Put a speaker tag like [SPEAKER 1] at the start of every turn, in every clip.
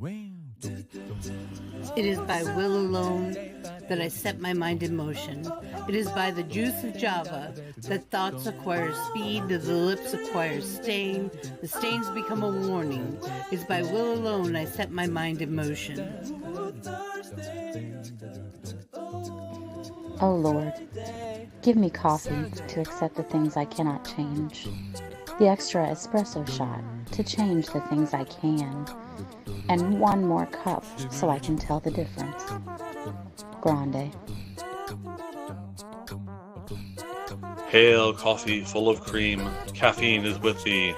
[SPEAKER 1] It is by will alone that I set my mind in motion. It is by the juice of Java that thoughts acquire speed, the lips acquire stain, the stains become a warning. It is by will alone I set my mind in motion.
[SPEAKER 2] Oh Lord, give me coffee to accept the things I cannot change, the extra espresso shot to change the things I can, and one more cup so I can tell the difference. Grande.
[SPEAKER 3] Hail, coffee full of cream, caffeine is with thee.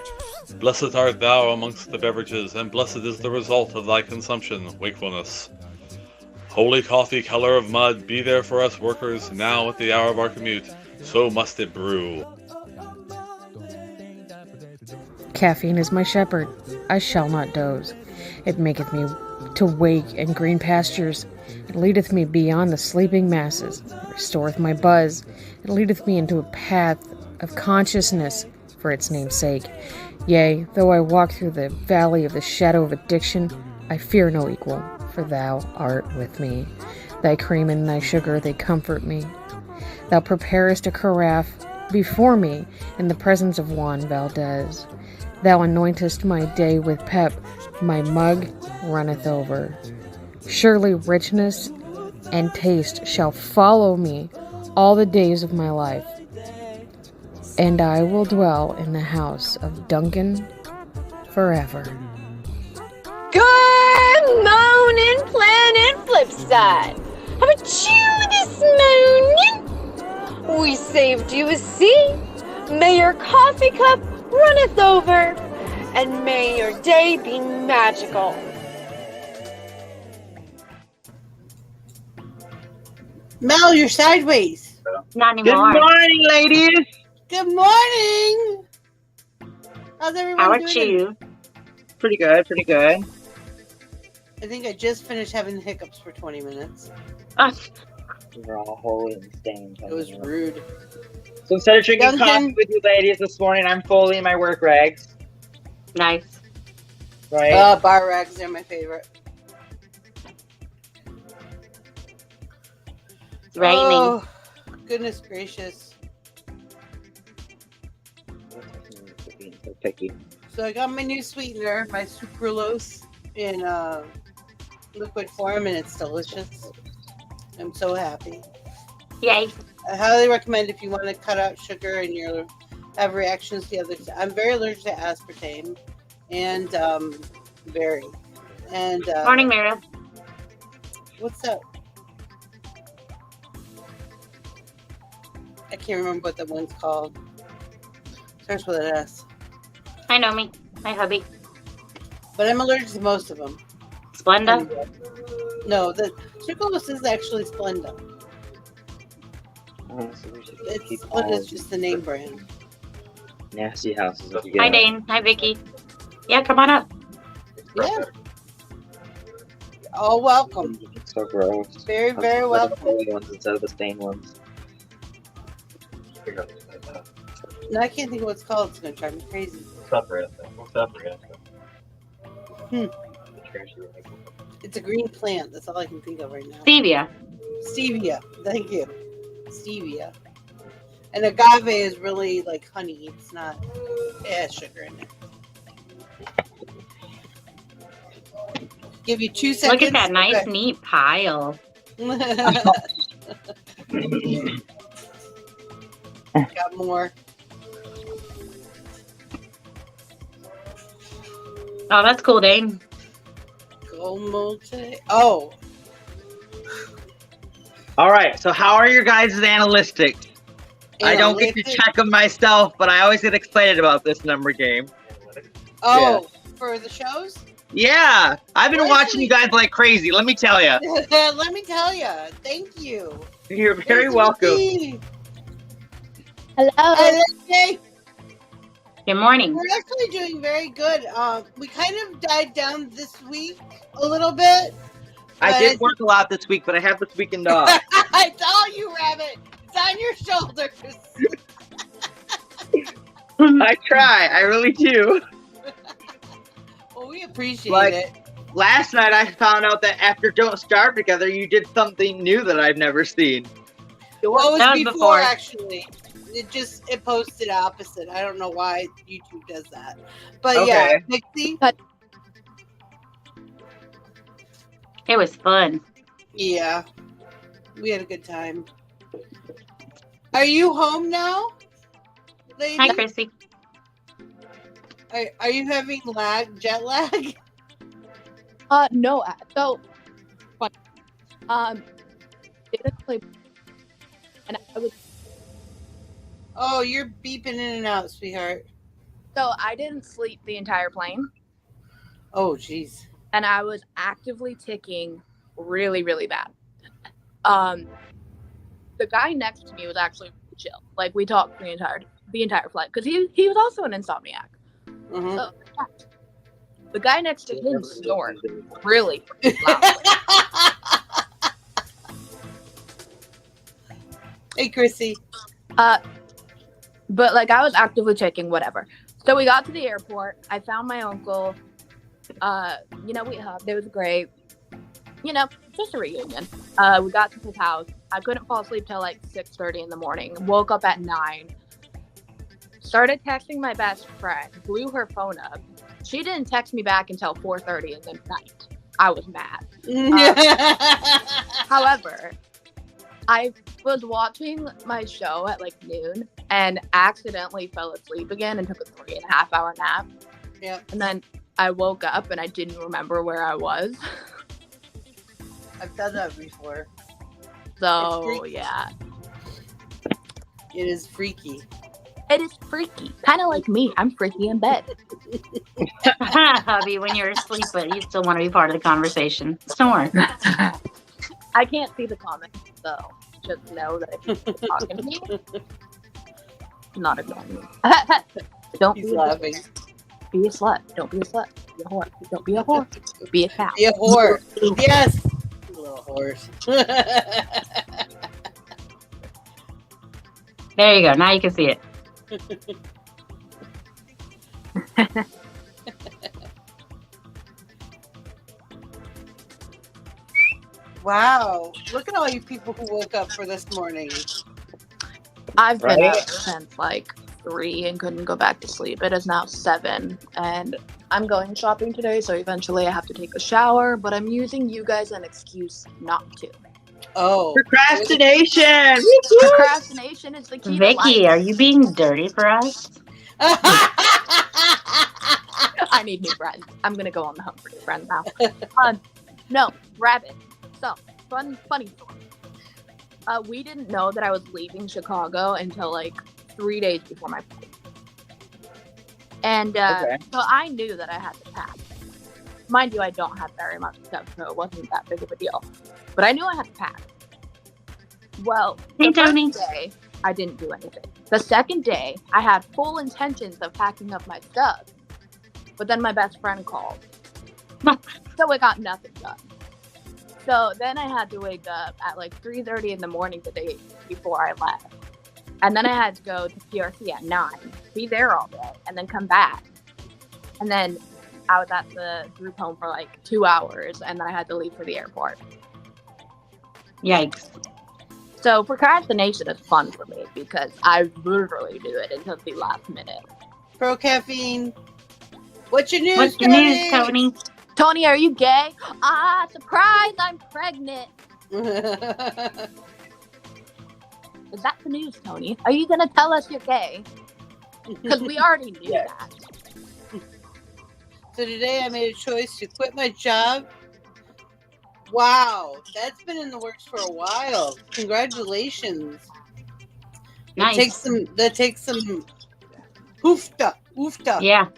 [SPEAKER 3] Blessed art thou amongst the beverages, and blessed is the result of thy consumption, wakefulness. Holy coffee, color of mud, be there for us workers, now at the hour of our commute, so must it brew.
[SPEAKER 4] Caffeine is my shepherd, I shall not doze. It maketh me to wake in green pastures. It leadeth me beyond the sleeping masses. It restoreth my buzz. It leadeth me into a path of consciousness for its name's sake. Yea, though I walk through the valley of the shadow of addiction, I fear no equal, for thou art with me. Thy cream and thy sugar, they comfort me. Thou preparest a carafe before me in the presence of Juan Valdez. Thou anointest my day with pep, my mug runneth over. Surely richness and taste shall follow me all the days of my life, and I will dwell in the house of Duncan forever.
[SPEAKER 5] Good morning, Planet Flipside. How about you this morning? We saved you a seat. May your coffee cup runneth over, and may your day be magical.
[SPEAKER 1] Mel, you're sideways.
[SPEAKER 5] Not anymore.
[SPEAKER 6] Good morning, ladies.
[SPEAKER 1] Good morning. How's everyone
[SPEAKER 5] How are
[SPEAKER 1] doing?
[SPEAKER 5] you?
[SPEAKER 6] Pretty good, pretty good.
[SPEAKER 1] I think I just finished having hiccups for 20 minutes.
[SPEAKER 6] We're all holy and stained.
[SPEAKER 1] It was rude.
[SPEAKER 6] So instead of drinking
[SPEAKER 1] Duncan.
[SPEAKER 6] coffee with you ladies this morning, I'm fully in my work rags.
[SPEAKER 5] Nice.
[SPEAKER 6] Right?
[SPEAKER 1] Bar rags, they're my favorite.
[SPEAKER 5] It's raining.
[SPEAKER 1] Oh, goodness gracious.
[SPEAKER 6] Being so picky.
[SPEAKER 1] So I got my new sweetener, my sucralose, in liquid form, and it's delicious. I'm so happy.
[SPEAKER 5] Yay.
[SPEAKER 1] I highly recommend if you want to cut out sugar and you have reactions to the other. I'm very allergic to aspartame and berry. And
[SPEAKER 5] Morning, Meredith.
[SPEAKER 1] what's up? I can't remember what that one's called. Starts with an S.
[SPEAKER 5] I know me. My hubby.
[SPEAKER 1] But I'm allergic to most of them.
[SPEAKER 5] Splenda.
[SPEAKER 1] No, the sucralose is actually Splenda.
[SPEAKER 6] So we should
[SPEAKER 1] It's
[SPEAKER 6] keep all
[SPEAKER 1] Splenda's just the name brand.
[SPEAKER 6] nasty houses if you
[SPEAKER 5] Hi,
[SPEAKER 6] get
[SPEAKER 5] Dane. Hi, Vicky. Yeah, come on up.
[SPEAKER 1] Yeah. All welcome.
[SPEAKER 6] It's so gross.
[SPEAKER 1] Very, very
[SPEAKER 6] The
[SPEAKER 1] welcome.
[SPEAKER 6] holy ones instead of the stained ones.
[SPEAKER 1] No, I can't think of what it's called. It's going to drive me crazy. It's a green plant. That's all I can think of right now.
[SPEAKER 5] Stevia.
[SPEAKER 1] Stevia. Thank you. Stevia. And agave is really like honey. It's not. It has sugar in it. Give you 2 seconds.
[SPEAKER 5] Look at that nice,
[SPEAKER 1] Okay.
[SPEAKER 5] neat pile.
[SPEAKER 1] Got more.
[SPEAKER 5] Oh, that's cool, Dane.
[SPEAKER 1] Como te- Oh,
[SPEAKER 6] All right, so how are your guys' analytics? I don't get to
[SPEAKER 1] analytic-
[SPEAKER 6] check them myself, but I always get excited about this number game.
[SPEAKER 1] Oh, for the shows?
[SPEAKER 6] Yeah, I've been
[SPEAKER 1] Where's
[SPEAKER 6] watching
[SPEAKER 1] the-
[SPEAKER 6] you guys like crazy. Let me tell you.
[SPEAKER 1] Let me tell you. Thank you.
[SPEAKER 6] You're very
[SPEAKER 1] Where's
[SPEAKER 6] welcome.
[SPEAKER 1] the-
[SPEAKER 2] Hello.
[SPEAKER 1] Hey,
[SPEAKER 5] Good morning.
[SPEAKER 1] we're actually doing very good. We kind of died down this week a little bit.
[SPEAKER 6] I
[SPEAKER 1] but
[SPEAKER 6] did work a lot this week, but I have this weekend off.
[SPEAKER 1] I saw you, Rabbit. It's on your shoulders.
[SPEAKER 6] I try. I really do.
[SPEAKER 1] Well, we appreciate
[SPEAKER 6] Like-
[SPEAKER 1] it.
[SPEAKER 6] last night I found out that after Don't Starve Together, you did something new that I've never seen.
[SPEAKER 1] What was
[SPEAKER 7] That was
[SPEAKER 1] before,
[SPEAKER 7] before.
[SPEAKER 1] actually? It posted opposite. I don't know why YouTube does that. But
[SPEAKER 6] Okay.
[SPEAKER 1] yeah, Pixie?
[SPEAKER 7] It was fun.
[SPEAKER 1] Yeah. We had a good time. Are you home now, lady?
[SPEAKER 7] Hi, Chrissy.
[SPEAKER 1] Are you having jet lag?
[SPEAKER 8] No. So, didn't play, and I was.
[SPEAKER 1] Oh, you're beeping in and out, sweetheart.
[SPEAKER 8] So I didn't sleep the entire plane,
[SPEAKER 1] Oh, jeez.
[SPEAKER 8] and I was actively ticking really, really bad. The guy next to me was actually really chill. Like, we talked the entire flight because he was also an insomniac.
[SPEAKER 1] Mhm.
[SPEAKER 8] So, the guy next to him snored really loud.
[SPEAKER 1] Hey, Chrissy.
[SPEAKER 8] But like, I was actively checking whatever. So we got to the airport. I found my uncle. We hugged. It was great. Just a reunion. We got to his house. I couldn't fall asleep till like 6:30 in the morning. Woke up at 9. Started texting my best friend. Blew her phone up. She didn't text me back until 4:30 in the night. I was mad. However, I was watching my show at like noon and accidentally fell asleep again and took a 3.5-hour nap.
[SPEAKER 1] Yep.
[SPEAKER 8] And then I woke up and I didn't remember where I was.
[SPEAKER 1] I've done that before.
[SPEAKER 8] So, yeah.
[SPEAKER 1] It is freaky.
[SPEAKER 8] It is freaky. Kind of like me. I'm freaky in bed.
[SPEAKER 7] Hubby, when you're asleep, but you still want to be part of the conversation. Snore.
[SPEAKER 8] I can't see the comments, so just know that if you're talking to me, not ignoring me. Don't
[SPEAKER 1] He's
[SPEAKER 8] be
[SPEAKER 1] laughing.
[SPEAKER 8] Be a slut. Don't be a slut. Be a whore. Don't be a whore. Be a cow.
[SPEAKER 1] Be a whore. Yes. You little horse.
[SPEAKER 7] There you go. Now you can see it.
[SPEAKER 1] Wow. Look at all you people who woke up for this morning.
[SPEAKER 8] I've been
[SPEAKER 6] Right?
[SPEAKER 8] up since like 3 and couldn't go back to sleep. It is now 7 and I'm going shopping today, so eventually I have to take a shower, but I'm using you guys as an excuse not to.
[SPEAKER 1] Oh.
[SPEAKER 6] Procrastination!
[SPEAKER 8] Procrastination is the key to
[SPEAKER 7] Vicky,
[SPEAKER 8] life.
[SPEAKER 7] are you being dirty for us?
[SPEAKER 8] I need new friends. I'm gonna go on the hunt for new friends now. No, rabbit. So, funny story. We didn't know that I was leaving Chicago until like 3 days before my flight. And so I knew that I had to pack. Mind you, I don't have very much stuff, so it wasn't that big of a deal. But I knew I had to pack. Well,
[SPEAKER 7] Hey,
[SPEAKER 8] the
[SPEAKER 7] Tony.
[SPEAKER 8] first day, I didn't do anything. The second day, I had full intentions of packing up my stuff. But then my best friend called. So I got nothing done. So then I had to wake up at like 3:30 in the morning the day before I left. And then I had to go to PRC at 9, be there all day, and then come back. And then I was at the group home for like 2 hours, and then I had to leave for the airport.
[SPEAKER 7] Yikes.
[SPEAKER 8] So procrastination is fun for me because I literally do it until the last minute.
[SPEAKER 1] Pro caffeine. What's your news,
[SPEAKER 7] What's the news, Tony?
[SPEAKER 8] Tony, are you gay? Ah, surprise, I'm pregnant. Is that the news, Tony? Are you going to tell us you're gay? Because we already knew that.
[SPEAKER 1] So today I made a choice to quit my job. Wow, that's been in the works for a while. Congratulations.
[SPEAKER 7] Nice.
[SPEAKER 1] That takes some hoofta.
[SPEAKER 7] Yeah.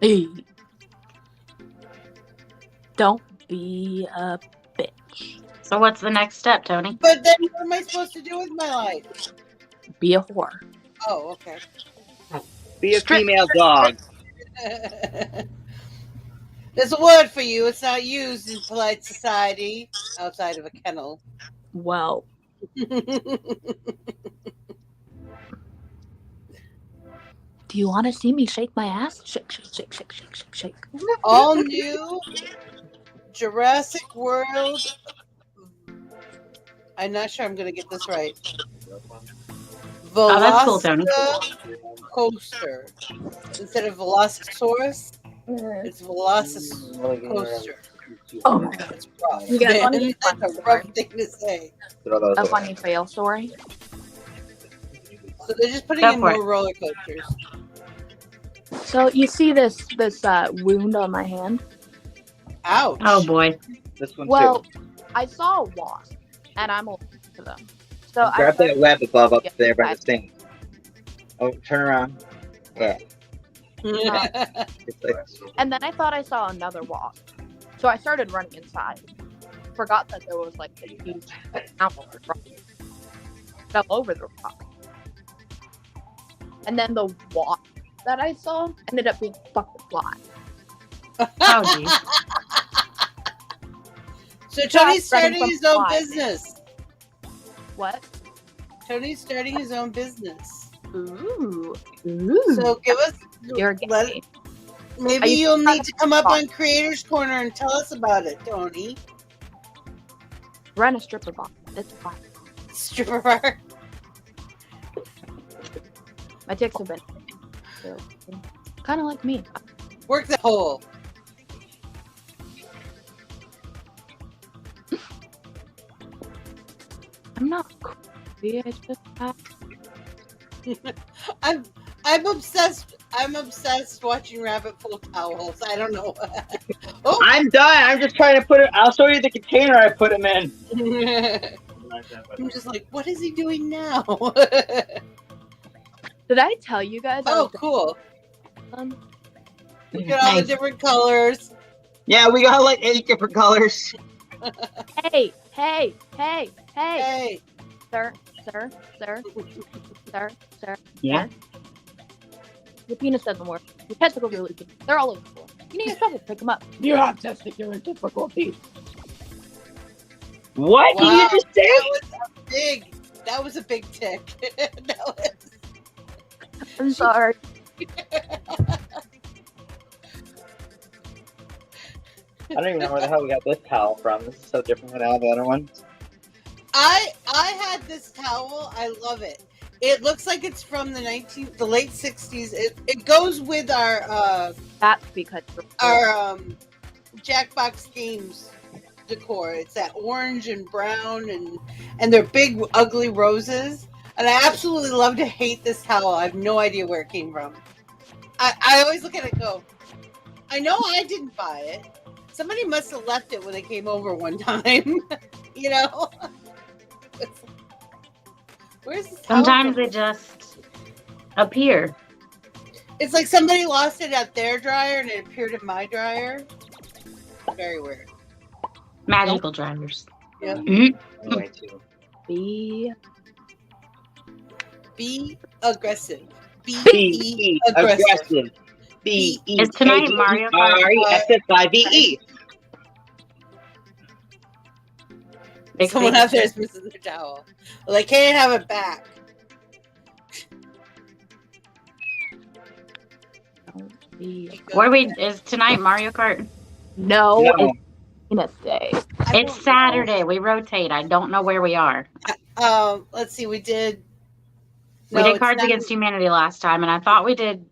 [SPEAKER 8] Hey. Don't be a bitch.
[SPEAKER 7] So what's the next step, Tony?
[SPEAKER 1] But then what am I supposed to do with my life?
[SPEAKER 8] Be a whore.
[SPEAKER 1] Oh, okay.
[SPEAKER 6] Be a female dog.
[SPEAKER 1] There's a word for you. It's not used in polite society outside of a kennel.
[SPEAKER 8] Well, do you want to see me shake my ass, shake, shake, shake, shake, shake, shake, shake.
[SPEAKER 1] All new Jurassic World. I'm not sure I'm going to get this right.
[SPEAKER 7] Oh, that's cool, Tony.
[SPEAKER 1] Coaster. Instead of Velocisaurus, it's Velocicoaster.
[SPEAKER 8] Oh my god,
[SPEAKER 1] it's rough.
[SPEAKER 8] You got
[SPEAKER 1] Man, that's a rough thing to say.
[SPEAKER 8] a funny fail story.
[SPEAKER 1] So they're just putting
[SPEAKER 7] Go
[SPEAKER 1] in
[SPEAKER 7] for
[SPEAKER 1] more roller coasters.
[SPEAKER 8] So you see this wound on my hand?
[SPEAKER 1] Ouch.
[SPEAKER 7] Oh boy.
[SPEAKER 6] This one
[SPEAKER 8] Well,
[SPEAKER 6] too.
[SPEAKER 8] I saw a wasp, and I'm allergic to them. So
[SPEAKER 6] Grab that web above up
[SPEAKER 8] Yeah,
[SPEAKER 6] there by
[SPEAKER 8] I-
[SPEAKER 6] the thing. Oh, turn around. Yeah. It's like,
[SPEAKER 8] And then I thought I saw another wasp. So I started running inside. Forgot that there was like a huge owl rock. Fell over the rock. And then the wasp that I saw ended up being a fucking fly.
[SPEAKER 7] Oh geez.
[SPEAKER 1] So Tony's
[SPEAKER 8] Running
[SPEAKER 1] starting
[SPEAKER 8] from
[SPEAKER 1] his own
[SPEAKER 8] flies.
[SPEAKER 1] business.
[SPEAKER 8] What?
[SPEAKER 1] Tony's starting his own business.
[SPEAKER 8] Ooh.
[SPEAKER 1] So give us.
[SPEAKER 8] You're gay.
[SPEAKER 1] Maybe
[SPEAKER 8] I used
[SPEAKER 1] you'll
[SPEAKER 8] to try
[SPEAKER 1] need
[SPEAKER 8] to
[SPEAKER 1] to come up
[SPEAKER 8] talk.
[SPEAKER 1] on Creators Corner and tell us about it, Tony.
[SPEAKER 8] Run a stripper bar. It's fine.
[SPEAKER 1] Stripper bar.
[SPEAKER 8] My ticks have been kind of like me.
[SPEAKER 1] Work the hole.
[SPEAKER 8] I'm not crazy. I just have
[SPEAKER 1] I'm obsessed. I'm obsessed watching Rabbit Full of Towels. I don't know. Oh.
[SPEAKER 6] I'm done. I'm just trying to put it. I'll show you the container I put him in.
[SPEAKER 1] I'm just like, what is he doing now?
[SPEAKER 8] Did I tell you guys? I
[SPEAKER 1] Oh,
[SPEAKER 8] was
[SPEAKER 1] cool.
[SPEAKER 8] done?
[SPEAKER 1] Look at all the different colors.
[SPEAKER 6] Yeah, we got like 8 different colors.
[SPEAKER 8] Hey,
[SPEAKER 1] Hey.
[SPEAKER 8] sir.
[SPEAKER 6] Yeah.
[SPEAKER 8] Sir. Your penis doesn't work. Your testicles are leaking. They're all over the floor. You need a shovel to pick them up. You have testicular difficulties.
[SPEAKER 6] What did you just say?
[SPEAKER 1] That was a big tick.
[SPEAKER 8] I'm sorry.
[SPEAKER 6] I don't even know where the hell we got this towel from. This is so different than all the other ones.
[SPEAKER 1] I had this towel. I love it. It looks like it's from the late 60s. It goes with our
[SPEAKER 8] That's because
[SPEAKER 1] our Jackbox Games decor. It's that orange and brown and they're big ugly roses. And I absolutely love to hate this towel. I have no idea where it came from. I always look at it and go, I know I didn't buy it. Somebody must have left it when they came over one time. You know? Where's this towel
[SPEAKER 7] Sometimes
[SPEAKER 1] from?
[SPEAKER 7] they just appear.
[SPEAKER 1] It's like somebody lost it at their dryer and it appeared in my dryer. Very weird.
[SPEAKER 7] Magical dryers.
[SPEAKER 1] Yeah.
[SPEAKER 6] Way too.
[SPEAKER 1] Be aggressive.
[SPEAKER 6] Be
[SPEAKER 1] aggressive.
[SPEAKER 6] aggressive. B-E.
[SPEAKER 7] Is tonight Mario Kart?
[SPEAKER 6] R-E-S-S-I-V-E.
[SPEAKER 7] Big
[SPEAKER 1] Someone
[SPEAKER 7] thing.
[SPEAKER 1] out there is missing their towel. Well, they can't have it back.
[SPEAKER 7] Where is tonight Mario Kart?
[SPEAKER 8] No,
[SPEAKER 6] No.
[SPEAKER 8] it's penis day.
[SPEAKER 7] It's Saturday. We rotate. I don't know where we are.
[SPEAKER 1] Let's see. We did.
[SPEAKER 7] We did Cards Against Humanity last time, and I thought we did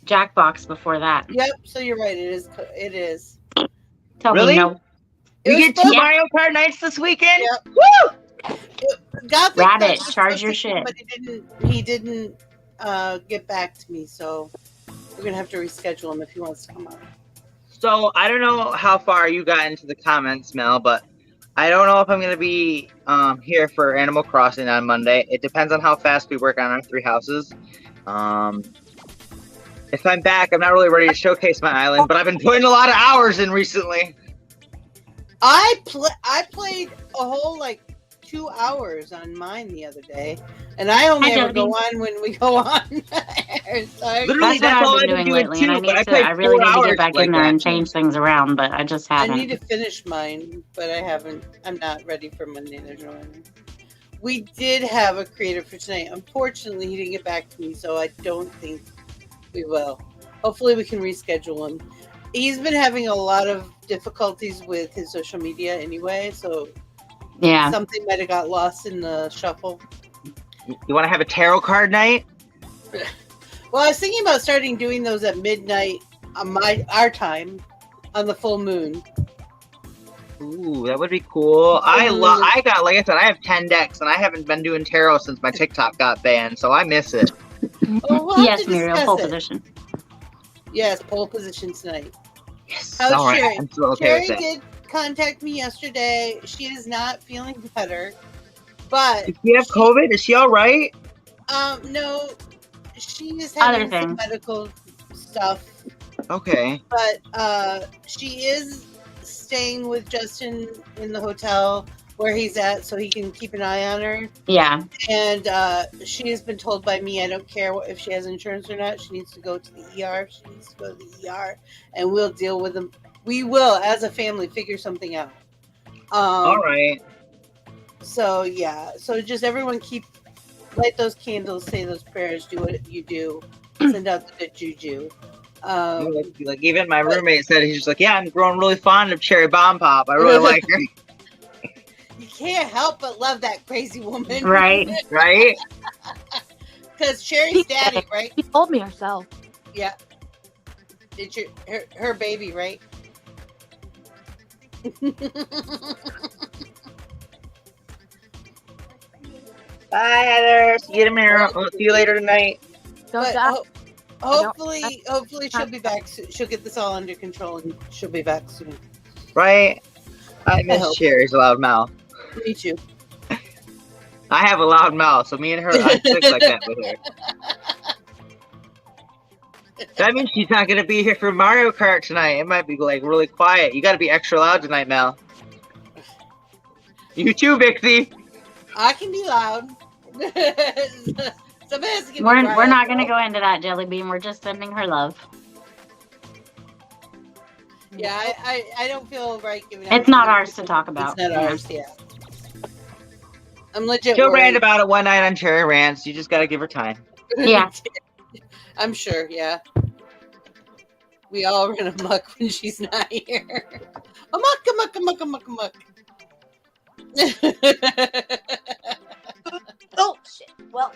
[SPEAKER 7] Jackbox before that.
[SPEAKER 1] Yep. So you're right. It is. It is.
[SPEAKER 7] Tell
[SPEAKER 6] Really?
[SPEAKER 7] me no.
[SPEAKER 6] We get 2
[SPEAKER 7] Yeah.
[SPEAKER 6] Mario Kart nights this weekend?
[SPEAKER 1] Yep.
[SPEAKER 6] Woo!
[SPEAKER 1] Gothic
[SPEAKER 7] Rabbit,
[SPEAKER 1] was
[SPEAKER 7] charge
[SPEAKER 1] supposed
[SPEAKER 7] your
[SPEAKER 1] to
[SPEAKER 7] shit.
[SPEAKER 1] come, But he didn't get back to me. So we're gonna have to reschedule him if he wants to come on.
[SPEAKER 6] So I don't know how far you got into the comments, Mel, but I don't know if I'm going to be here for Animal Crossing on Monday. It depends on how fast we work on our 3 houses. If I'm back, I'm not really ready to showcase my island, but I've been putting a lot of hours in recently.
[SPEAKER 1] I played a whole 2 hours on mine the other day, and I only
[SPEAKER 7] Hi,
[SPEAKER 1] ever go
[SPEAKER 7] Debbie.
[SPEAKER 1] on when we go on. Sorry.
[SPEAKER 6] Literally,
[SPEAKER 7] That's what
[SPEAKER 6] all
[SPEAKER 7] I've been
[SPEAKER 6] I've
[SPEAKER 7] doing lately, and I really need to get back in there and change things around, but I just
[SPEAKER 1] I
[SPEAKER 7] haven't.
[SPEAKER 1] need to finish mine, but I haven't. I'm not ready for Monday. There's no way. We did have a creator for tonight. Unfortunately, he didn't get back to me, so I don't think We will. Hopefully we can reschedule him. He's been having a lot of difficulties with his social media anyway, so
[SPEAKER 7] Yeah.
[SPEAKER 1] something might have got lost in the shuffle.
[SPEAKER 6] You want to have a tarot card night?
[SPEAKER 1] Well, I was thinking about starting doing those at midnight on our time on the full moon.
[SPEAKER 6] Ooh, that would be cool. I got, like I said, I have 10 decks, and I haven't been doing tarot since my TikTok got banned, so I miss it.
[SPEAKER 1] Oh, we'll
[SPEAKER 7] Yes, Muriel, pole position.
[SPEAKER 1] Yes, pole position tonight.
[SPEAKER 6] Yes.
[SPEAKER 1] How's
[SPEAKER 6] All right,
[SPEAKER 1] Sherry?
[SPEAKER 6] I'm still okay
[SPEAKER 1] Sherry
[SPEAKER 6] with it.
[SPEAKER 1] did contact me yesterday. She is not feeling better, but
[SPEAKER 6] Does she have COVID? Is she all right?
[SPEAKER 1] no, she is
[SPEAKER 7] Other
[SPEAKER 1] having some
[SPEAKER 7] things.
[SPEAKER 1] medical stuff.
[SPEAKER 6] Okay.
[SPEAKER 1] But she is staying with Justin in the hotel where he's at, so he can keep an eye on her.
[SPEAKER 7] Yeah.
[SPEAKER 1] And she has been told by me, I don't care if she has insurance or not. She needs to go to the ER. She needs to go to the ER, and we'll deal with them. We will, as a family, figure something out.
[SPEAKER 6] All right.
[SPEAKER 1] So yeah. So just everyone light those candles, say those prayers, do what you do, send out the good juju.
[SPEAKER 6] Like even my roommate said, he's just like, yeah, I'm growing really fond of Cherry Bomb Pop. I really like her.
[SPEAKER 1] You can't help but love that crazy woman,
[SPEAKER 7] Right.
[SPEAKER 6] Right?
[SPEAKER 1] Because Cherry's daddy, right?
[SPEAKER 8] She told me herself.
[SPEAKER 1] Yeah. It's her baby, right?
[SPEAKER 6] Bye, Heather. See you tomorrow. See you later tonight.
[SPEAKER 8] Don't
[SPEAKER 1] But
[SPEAKER 8] die.
[SPEAKER 1] hopefully she'll be back soon. She'll get this all under control and she'll be back soon.
[SPEAKER 6] Right? I
[SPEAKER 1] I
[SPEAKER 6] miss
[SPEAKER 1] hope.
[SPEAKER 6] Cherry's loud mouth.
[SPEAKER 1] Me too.
[SPEAKER 6] I have a loud mouth, so me and her, I click like that with her. That means she's not going to be here for Mario Kart tonight. It might be like really quiet. You got to be extra loud tonight, Mel. You too, Vixie.
[SPEAKER 1] I can be loud. Somebody has to give me
[SPEAKER 7] We're not
[SPEAKER 1] Mario
[SPEAKER 7] going to
[SPEAKER 1] Kart.
[SPEAKER 7] go into that, Jelly Bean. We're just sending her love.
[SPEAKER 1] Yeah, I don't feel right giving out.
[SPEAKER 7] It's not ours to talk about.
[SPEAKER 1] It's not
[SPEAKER 7] Yeah.
[SPEAKER 1] ours, yeah. I'm legit
[SPEAKER 6] She'll rant
[SPEAKER 1] worried.
[SPEAKER 6] about it one night on Cherry Rants. You just got to give her time.
[SPEAKER 7] Yeah.
[SPEAKER 1] I'm sure, yeah. We all run amok when she's not here. Amok.
[SPEAKER 8] Oh shit. Well,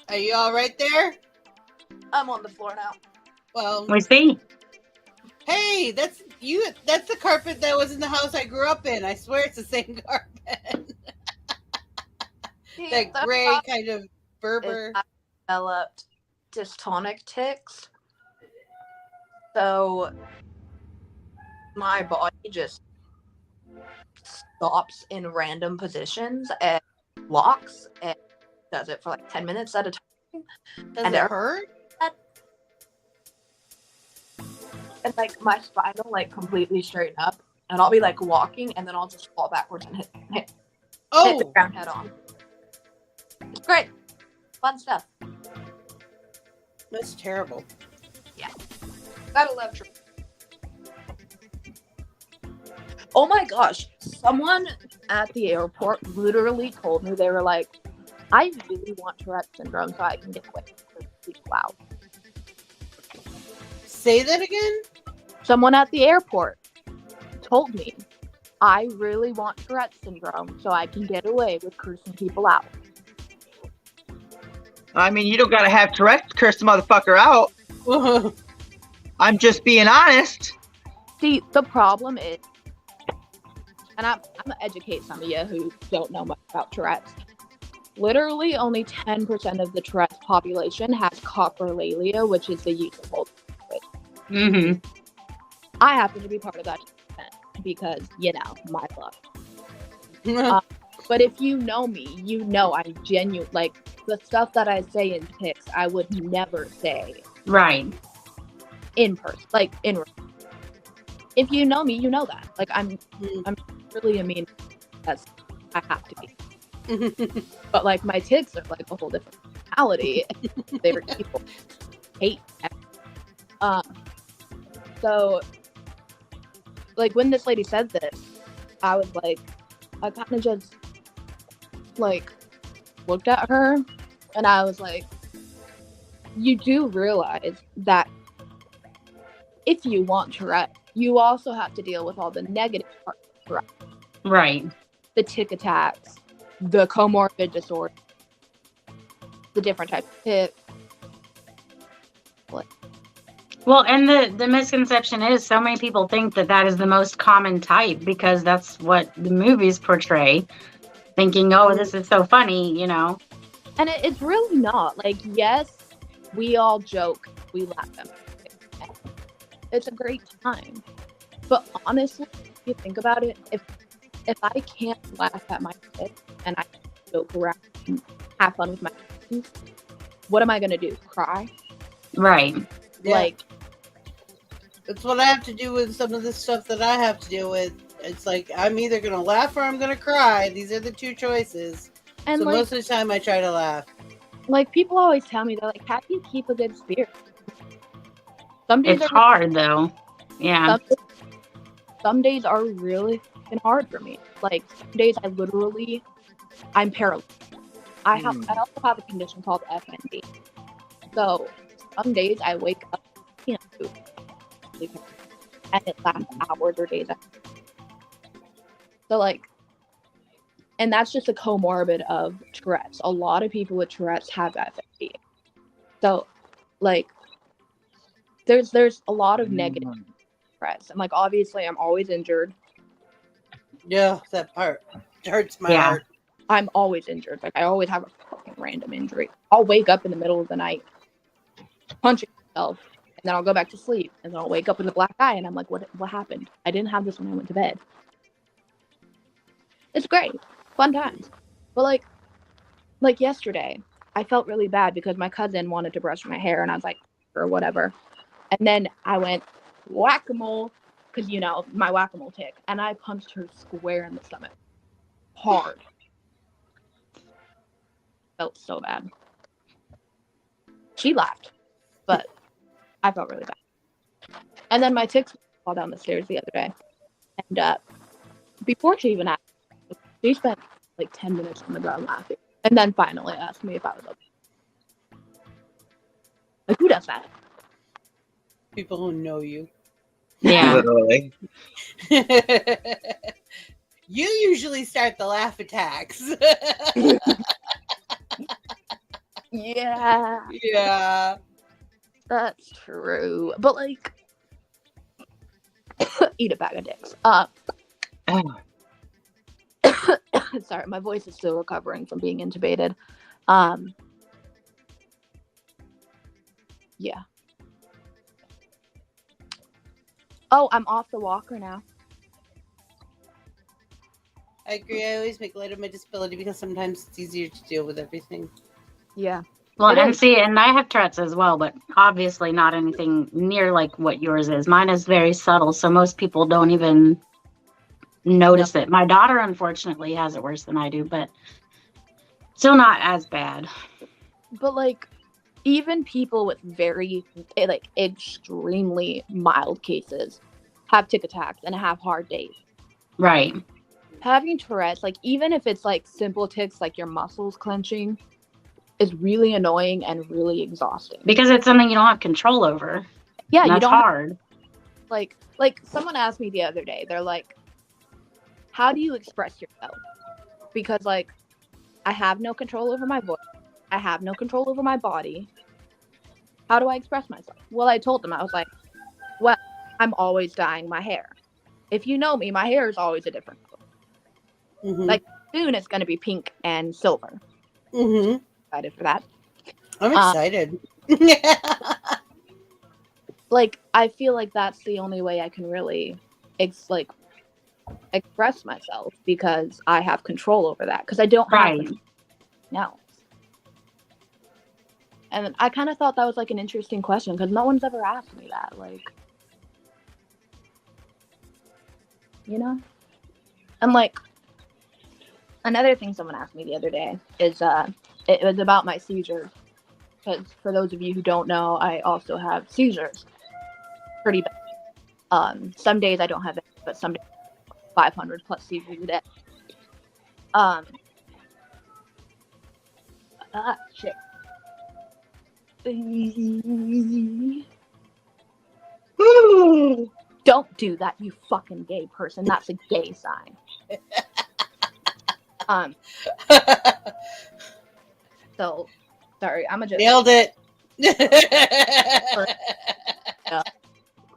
[SPEAKER 1] Are you all right there?
[SPEAKER 8] I'm on the floor now.
[SPEAKER 1] Well,
[SPEAKER 7] We see.
[SPEAKER 1] hey, that's you. That's the carpet that was in the house I grew up in. I swear it's the same carpet. That gray kind of Berber.
[SPEAKER 8] I developed dystonic tics. So my body just stops in random positions and locks and does it for like 10 minutes at a time.
[SPEAKER 1] Does
[SPEAKER 8] and
[SPEAKER 1] it hurt?
[SPEAKER 8] And like my spine will like completely straighten up and I'll be like walking and then I'll just fall backwards and hit the
[SPEAKER 1] Oh,
[SPEAKER 8] ground head on. It's great. Fun stuff.
[SPEAKER 1] that's terrible.
[SPEAKER 8] Gotta love true. Oh my gosh. Someone at the airport literally told me, they were like, I really want Tourette syndrome so I can get away with people out.
[SPEAKER 1] Say that again?
[SPEAKER 8] Someone at the airport told me, I really want Tourette syndrome so I can get away with cursing people out.
[SPEAKER 6] I mean, you don't got to have Tourette's to curse the motherfucker out. I'm just being honest.
[SPEAKER 8] See, the problem is, and I'm going to educate some of you who don't know much about Tourette's. Literally, only 10% of the Tourette's population has coprolalia, which is the use of holding language.
[SPEAKER 7] Mm-hmm.
[SPEAKER 8] I happen to be part of that 10% because, you know, my luck. But if you know me, you know I'm genuine. Like, the stuff that I say in pics, I would never say
[SPEAKER 7] Right.
[SPEAKER 8] in person, like in real. If you know me, you know that. Like, I'm really a mean, as I have to be. But like my tics are like a whole different personality. They're people hate. So like when this lady said this, I was like, I kind of just like looked at her and I was like, you do realize that if you want Tourette, you also have to deal with all the negative parts of Tourette.
[SPEAKER 7] Right.
[SPEAKER 8] The tic attacks, the comorbid disorder, the different types of tics.
[SPEAKER 7] Well, and the misconception is so many people think that is the most common type because that's what the movies portray, thinking, oh, this is so funny, you know.
[SPEAKER 8] And it's really not. Like, yes, we all joke, we laugh at it. It's a great time. But honestly, if you think about it, if I can't laugh at my kids and I joke around and have fun with my kids, what am I going to do? Cry?
[SPEAKER 7] Right.
[SPEAKER 1] Yeah.
[SPEAKER 8] Like,
[SPEAKER 1] that's what I have to do with some of the stuff that I have to deal with. It's like, I'm either going to laugh or I'm going to cry. These are the two choices.
[SPEAKER 8] and
[SPEAKER 1] So
[SPEAKER 8] like,
[SPEAKER 1] most of the time I try to laugh.
[SPEAKER 8] like, people always tell me, they're like, how do you keep a good spirit? Some days
[SPEAKER 7] It's hard, though. Yeah.
[SPEAKER 8] Some days are really fucking hard for me. Like, some days I'm paralyzed. I also have a condition called FND. So some days I wake up, and it lasts hours or days. So like, and that's just a comorbid of Tourette's. A lot of people with Tourette's have FND. So like, there's a lot of negative Tourette's. And like, obviously I'm always injured.
[SPEAKER 1] Yeah, that part hurts my heart.
[SPEAKER 8] I'm always injured. Like, I always have a fucking random injury. I'll wake up in the middle of the night punching myself, and then I'll go back to sleep, and then I'll wake up with a black eye, and I'm like, what happened? I didn't have this when I went to bed. It's great. Fun times. But like yesterday, I felt really bad because my cousin wanted to brush my hair, and I was like, or whatever. And then I went whack-a-mole, because, you know, my whack-a-mole tick, and I punched her square in the stomach. Hard. Felt so bad. She laughed, but I felt really bad. And then my ticks fall down the stairs the other day, and before she even asked, she spent like 10 minutes on the ground laughing, and then finally asked me if I was okay. Like, who does that?
[SPEAKER 1] People who know you.
[SPEAKER 7] Yeah.
[SPEAKER 6] Literally.
[SPEAKER 1] You usually start the laugh attacks.
[SPEAKER 8] Yeah.
[SPEAKER 1] Yeah.
[SPEAKER 8] That's true. But like, eat a bag of dicks. Sorry, my voice is still recovering from being intubated. Yeah. Oh, I'm off the walker now.
[SPEAKER 1] I agree. I always make light of my disability because sometimes it's easier to deal with everything.
[SPEAKER 8] Yeah.
[SPEAKER 7] Well, and I have Tourette's as well, but obviously not anything near like what yours is. Mine is very subtle, so most people don't even notice it. My daughter, unfortunately, has it worse than I do, but still not as bad.
[SPEAKER 8] But like, even people with very like extremely mild cases have tic attacks and have hard days.
[SPEAKER 7] Right.
[SPEAKER 8] Having Tourette's, like, even if it's like simple tics, like your muscles clenching, is really annoying and really exhausting.
[SPEAKER 7] Because it's something you don't have control over.
[SPEAKER 8] Yeah,
[SPEAKER 7] you don't. Hard.
[SPEAKER 8] Like someone asked me the other day, they're like, how do you express yourself? Because like, I have no control over my voice. I have no control over my body. How do I express myself? Well, I told them, I was like, well, I'm always dyeing my hair. If you know me, my hair is always a different color. Mm-hmm. Like, soon it's going to be pink and silver.
[SPEAKER 1] Mm-hmm.
[SPEAKER 8] Excited for that.
[SPEAKER 1] I'm excited.
[SPEAKER 8] Like, I feel like that's the only way I can really express myself, because I have control over that, because I don't have anything else. And I kind of thought that was like an interesting question, because no one's ever asked me that, like, you know. And like, another thing someone asked me the other day is it was about my seizures, because for those of you who don't know, I also have seizures pretty bad. Some days I don't have it, but some days 500 plus seizures a day. Shit. Don't do that, you fucking gay person. That's a gay sign. So, sorry, I'm just
[SPEAKER 1] Nailed it.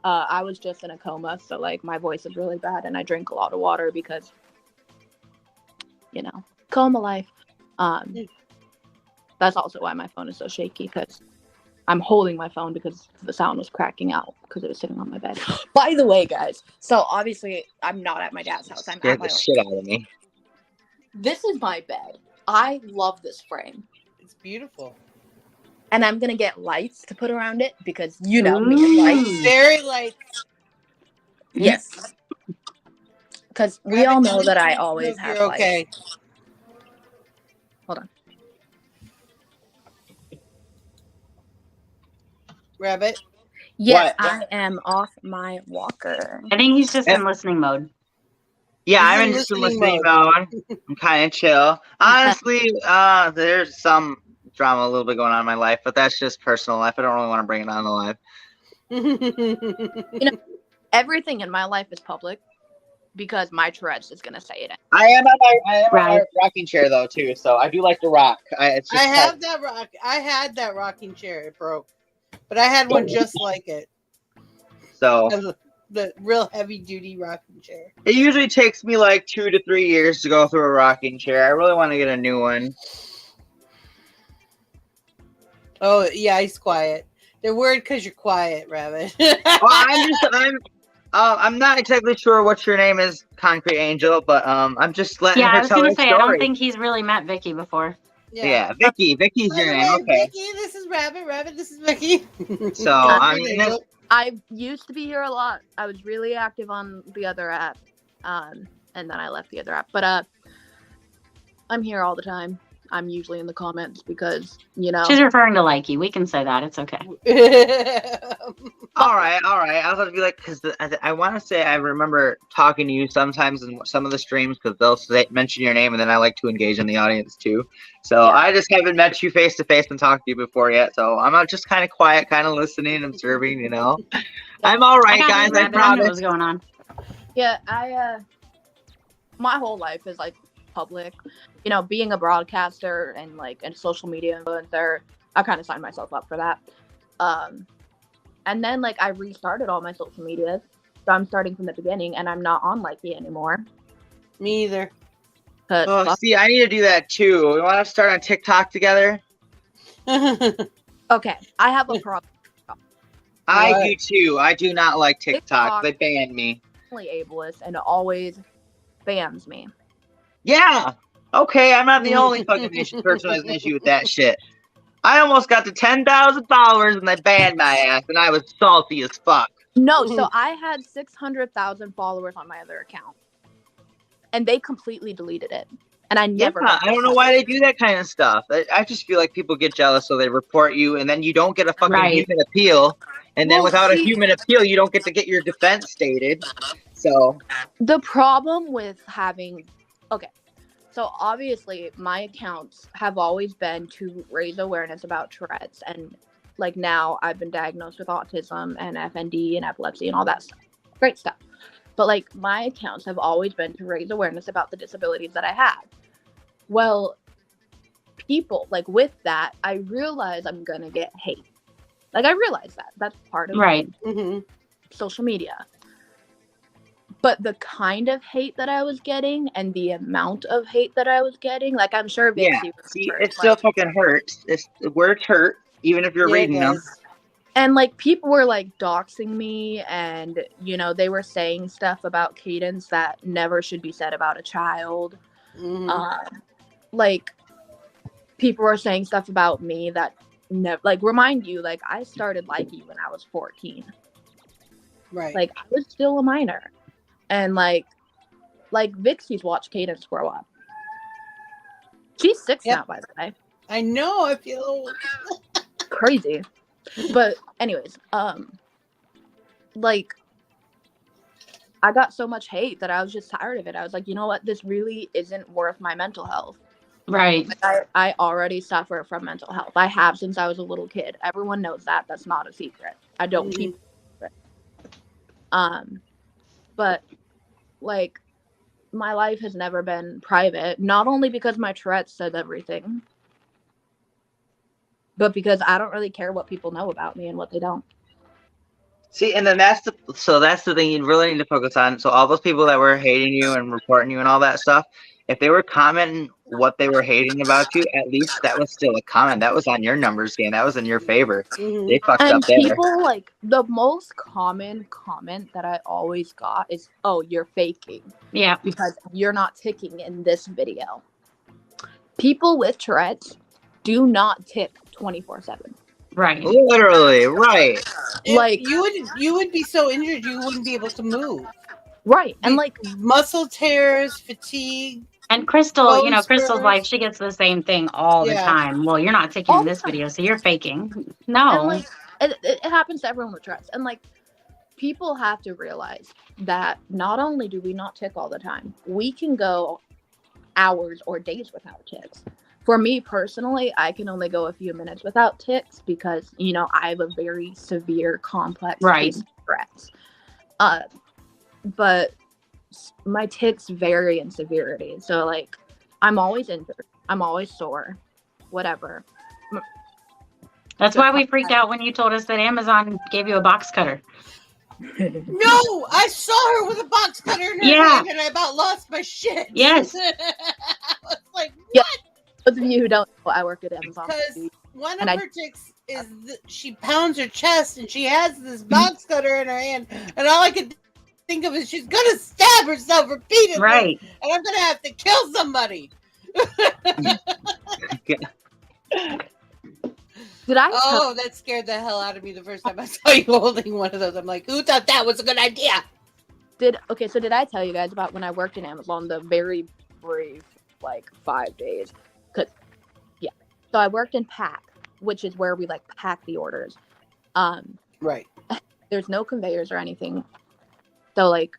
[SPEAKER 8] I was just in a coma, so like my voice is really bad, and I drink a lot of water because, you know, coma life. That's also why my phone is so shaky, because I'm holding my phone because the sound was cracking out because it was sitting on my bed. By the way, guys, so obviously I'm not at my dad's house. I'm
[SPEAKER 6] Scared
[SPEAKER 8] at my
[SPEAKER 6] the
[SPEAKER 8] own.
[SPEAKER 6] shit out of me.
[SPEAKER 8] This is my bed. I love this frame.
[SPEAKER 1] It's beautiful.
[SPEAKER 8] And I'm going to get lights to put around it because, you know, me and lights.
[SPEAKER 1] Very light.
[SPEAKER 8] Yes. Because we all know that I always have
[SPEAKER 1] You're okay.
[SPEAKER 8] lights. Hold on.
[SPEAKER 1] Rabbit?
[SPEAKER 8] Yes,
[SPEAKER 6] What?
[SPEAKER 8] I am off my walker.
[SPEAKER 7] I think he's just in listening mode.
[SPEAKER 6] Yeah,
[SPEAKER 1] He's
[SPEAKER 6] I'm
[SPEAKER 1] in
[SPEAKER 6] in just
[SPEAKER 1] listening
[SPEAKER 6] listening mode. I'm kind of chill. Honestly, there's some drama a little bit going on in my life, but that's just personal life. I don't really want to bring it on the live.
[SPEAKER 8] You know, everything in my life is public because my Tourette's is going to say it.
[SPEAKER 6] I am on my rocking chair though too, so I do like to rock.
[SPEAKER 1] I have that rock. I had that rocking chair. It broke, but I had one just like it.
[SPEAKER 6] So
[SPEAKER 1] the real heavy duty rocking chair.
[SPEAKER 6] it usually takes me like 2 to 3 years to go through a rocking chair. I really want to get a new one.
[SPEAKER 1] Oh yeah, he's quiet. They're worried because you're quiet, Rabbit.
[SPEAKER 6] I'm not exactly sure what your name is, Concrete Angel, but I'm just letting
[SPEAKER 7] Yeah,
[SPEAKER 6] her
[SPEAKER 7] I was
[SPEAKER 6] tell
[SPEAKER 7] gonna
[SPEAKER 6] her
[SPEAKER 7] say
[SPEAKER 6] story.
[SPEAKER 7] I don't think he's really met Vicky before.
[SPEAKER 6] Yeah, Vicky. Vicky's your name. Okay.
[SPEAKER 1] Vicky, this is Rabbit. Rabbit, this is Vicky.
[SPEAKER 6] So
[SPEAKER 8] I used to be here a lot. I was really active on the other app, and then I left the other app. But I'm here all the time. I'm usually in the comments because, you know.
[SPEAKER 7] She's referring to Likey. We can say that. It's okay.
[SPEAKER 6] All right. I was going to be like, because I want to say I remember talking to you sometimes in some of the streams because they'll mention your name, and then I like to engage in the audience too. So yeah. I just haven't met you face to face and talked to you before yet. So I'm just kind of quiet, kind of listening, observing. You know, I'm all right, guys. I promise.
[SPEAKER 7] What's going on?
[SPEAKER 8] Yeah, my whole life is like public. You know, being a broadcaster and like a social media influencer, I kind of signed myself up for that. And then like I restarted all my social medias, so I'm starting from the beginning, and I'm not on Likey anymore.
[SPEAKER 1] Me either.
[SPEAKER 6] See, I need to do that too. We want to start on TikTok together.
[SPEAKER 8] Okay, I have a problem.
[SPEAKER 6] I do too. I do not like TikTok. They banned me.
[SPEAKER 8] Ableist, and it always bans me.
[SPEAKER 6] Yeah. Okay, I'm not the only fucking person who has an issue with that shit. I almost got to 10,000 followers and they banned my ass, and I was salty as fuck.
[SPEAKER 8] No, so I had 600,000 followers on my other account, and they completely deleted it. And I never.
[SPEAKER 6] Yeah, I don't know why they do that kind of stuff. I just feel like people get jealous, so they report you, and then you don't get a fucking human appeal. And then without a human appeal, you don't get to get your defense stated. So
[SPEAKER 8] the problem with having, so obviously my accounts have always been to raise awareness about Tourette's, and like now I've been diagnosed with autism and FND and epilepsy and all that stuff. Great stuff. But like my accounts have always been to raise awareness about the disabilities that I have. Well, people like with that, I realize I'm gonna get hate. Like I realize that's part of social media. But the kind of hate that I was getting and the amount of hate that I was getting, like I'm sure Vixie was hurt.
[SPEAKER 6] It still fucking hurts. Words hurt, even if you're reading them.
[SPEAKER 8] And like people were like doxing me, and you know they were saying stuff about Cadence that never should be said about a child. Like people were saying stuff about me that never. Like remind you, like I started Likey when I was 14.
[SPEAKER 1] Right.
[SPEAKER 8] Like I was still a minor. And like Vixie's watched Cadence grow up. She's 6 now, by the way.
[SPEAKER 1] I know. I feel old.
[SPEAKER 8] Crazy. But anyways, like I got so much hate that I was just tired of it. I was like, you know what? This really isn't worth my mental health.
[SPEAKER 7] Right.
[SPEAKER 8] I already suffer from mental health. I have since I was a little kid. Everyone knows that. That's not a secret. I don't keep it. But like my life has never been private, not only because my Tourette's says everything, but because I don't really care what people know about me and what they don't.
[SPEAKER 6] See, and then that's the thing you really need to focus on. So all those people that were hating you and reporting you and all that stuff, if they were commenting what they were hating about you, at least that was still a comment. That was on your numbers game. That was in your favor. They fucked
[SPEAKER 8] And
[SPEAKER 6] up there.
[SPEAKER 8] people, like, the most common comment that I always got is, "Oh, you're faking."
[SPEAKER 7] Yeah.
[SPEAKER 8] Because you're not ticking in this video. People with Tourette's do not tick 24/7.
[SPEAKER 7] Right.
[SPEAKER 6] Literally, right.
[SPEAKER 8] Like,
[SPEAKER 1] you would be so injured you wouldn't be able to move.
[SPEAKER 8] Right. And like
[SPEAKER 1] muscle tears, fatigue.
[SPEAKER 7] And Crystal, you know, Crystal's
[SPEAKER 1] spurs.
[SPEAKER 7] like, she gets the same thing all the time. Well, you're not taking
[SPEAKER 8] All
[SPEAKER 7] this
[SPEAKER 8] the time.
[SPEAKER 7] video, so you're faking. No.
[SPEAKER 8] And like it happens to everyone with Tourette's. And like people have to realize that not only do we not tick all the time, we can go hours or days without ticks. For me personally, I can only go a few minutes without ticks because, you know, I have a very severe complex case of Tourette's. But my ticks vary in severity. So like I'm always injured. I'm always sore. Whatever.
[SPEAKER 7] That's why we freaked out when you told us that Amazon gave you a box cutter.
[SPEAKER 1] No, I saw her with a box cutter in her hand and I about lost my shit.
[SPEAKER 7] Yes.
[SPEAKER 1] I was like, what?
[SPEAKER 8] Yeah. Those of you who don't know, I work at Amazon.
[SPEAKER 1] Because one of her ticks is she pounds her chest and she has this box cutter in her hand, and all I could think of is she's gonna stab herself repeatedly,
[SPEAKER 7] right?
[SPEAKER 1] And I'm gonna have to kill somebody.
[SPEAKER 8] Did I?
[SPEAKER 1] Oh, that scared the hell out of me the first time I saw you holding one of those. I'm like, who thought that was a good idea?
[SPEAKER 8] So did I tell you guys about when I worked in Amazon the very brief like 5 days? So I worked in pack, which is where we like pack the orders.
[SPEAKER 1] Right.
[SPEAKER 8] There's no conveyors or anything. So like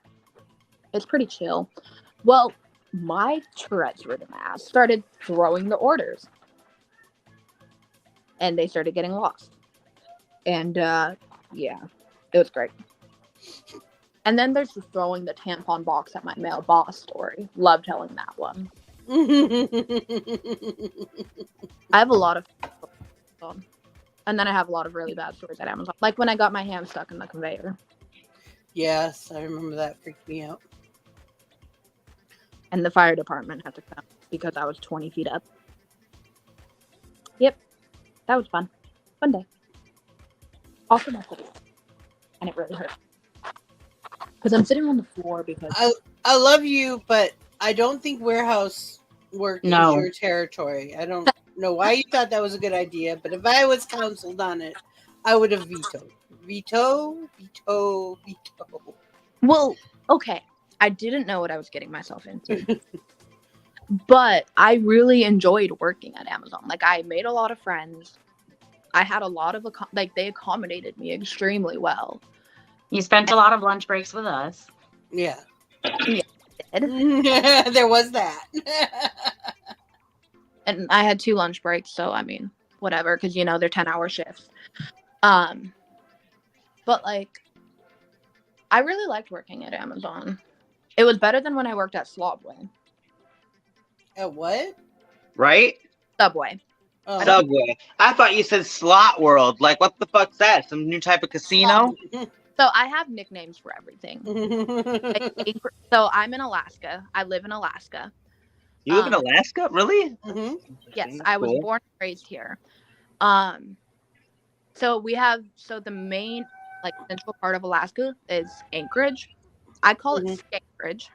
[SPEAKER 8] it's pretty chill. Well, my Tourette's ridden ass started throwing the orders. And they started getting lost. And yeah, it was great. And then there's the throwing the tampon box at my male boss story. Love telling that one. I have a lot of, and then I have a lot of really bad stories at Amazon. Like when I got my hand stuck in the conveyor.
[SPEAKER 1] Yes, I remember that freaked me out.
[SPEAKER 8] And the fire department had to come because I was 20 feet up. Yep, that was fun. Fun day. Also my face. And it really hurt. Because I'm sitting on the floor because...
[SPEAKER 1] I love you, but I don't think warehouse work is your territory. I don't know why you thought that was a good idea, but if I was counseled on it, I would have vetoed. Veto.
[SPEAKER 8] Well, okay. I didn't know what I was getting myself into. But I really enjoyed working at Amazon. Like, I made a lot of friends. I had a lot of, they accommodated me extremely well.
[SPEAKER 7] You spent a lot of lunch breaks with us.
[SPEAKER 1] Yeah.
[SPEAKER 8] Yeah.
[SPEAKER 1] There was that.
[SPEAKER 8] And I had 2 lunch breaks, so I mean, whatever, because you know they're 10-hour shifts. But like, I really liked working at Amazon. It was better than when I worked at Slobway.
[SPEAKER 1] At what?
[SPEAKER 6] Right?
[SPEAKER 8] Subway.
[SPEAKER 6] Oh. Subway. I thought you said Slot World. Like, what the fuck's that? Some new type of casino?
[SPEAKER 8] So I have nicknames for everything. So I'm in Alaska. I live in Alaska.
[SPEAKER 6] You live in Alaska? Really?
[SPEAKER 8] Mm-hmm. Yes, I was born and raised here. So we have, the main, like, central part of Alaska is Anchorage. I call it Skankrage.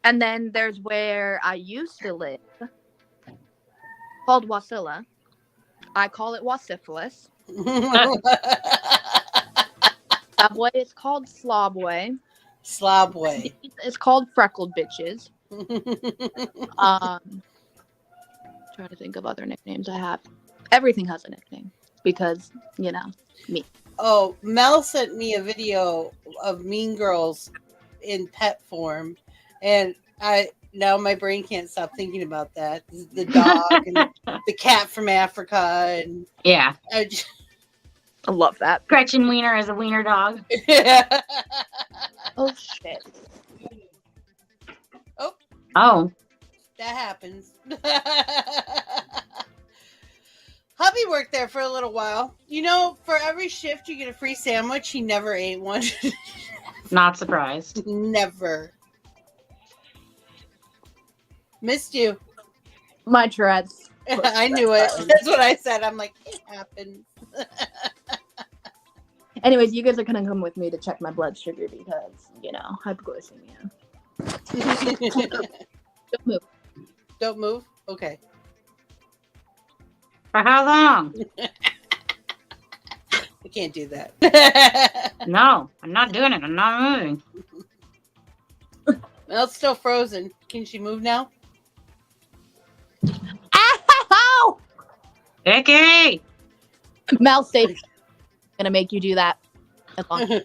[SPEAKER 8] And then there's where I used to live, called Wasilla. I call it Wassyphilis. Subway is called Slobway.
[SPEAKER 1] Slobway.
[SPEAKER 8] It's called Freckled Bitches. Trying to think of other nicknames I have. Everything has a nickname because, you know, me.
[SPEAKER 1] Oh, Mel sent me a video of Mean Girls in pet form, and Now my brain can't stop thinking about that. The dog and the cat from Africa, and
[SPEAKER 7] Yeah.
[SPEAKER 8] I love that.
[SPEAKER 7] Gretchen Wiener is a wiener dog.
[SPEAKER 1] Yeah.
[SPEAKER 8] Oh shit.
[SPEAKER 7] Oh.
[SPEAKER 1] That happens. Hubby worked there for a little while. You know, for every shift you get a free sandwich. He never ate one.
[SPEAKER 7] Not surprised.
[SPEAKER 1] Never. Missed you.
[SPEAKER 8] My Tourette's.
[SPEAKER 1] I knew it. That's what I said. I'm like, it happens.
[SPEAKER 8] Anyways, you guys are gonna come with me to check my blood sugar because, you know, hypoglycemia. Don't move.
[SPEAKER 1] Don't move? Okay.
[SPEAKER 7] For how long?
[SPEAKER 1] I can't do that.
[SPEAKER 7] No, I'm not doing it. I'm not moving.
[SPEAKER 1] Well, it's still frozen. Can she move now?
[SPEAKER 8] Ow!
[SPEAKER 7] Vicky!
[SPEAKER 8] Mouth safe. Gonna make you do that. As long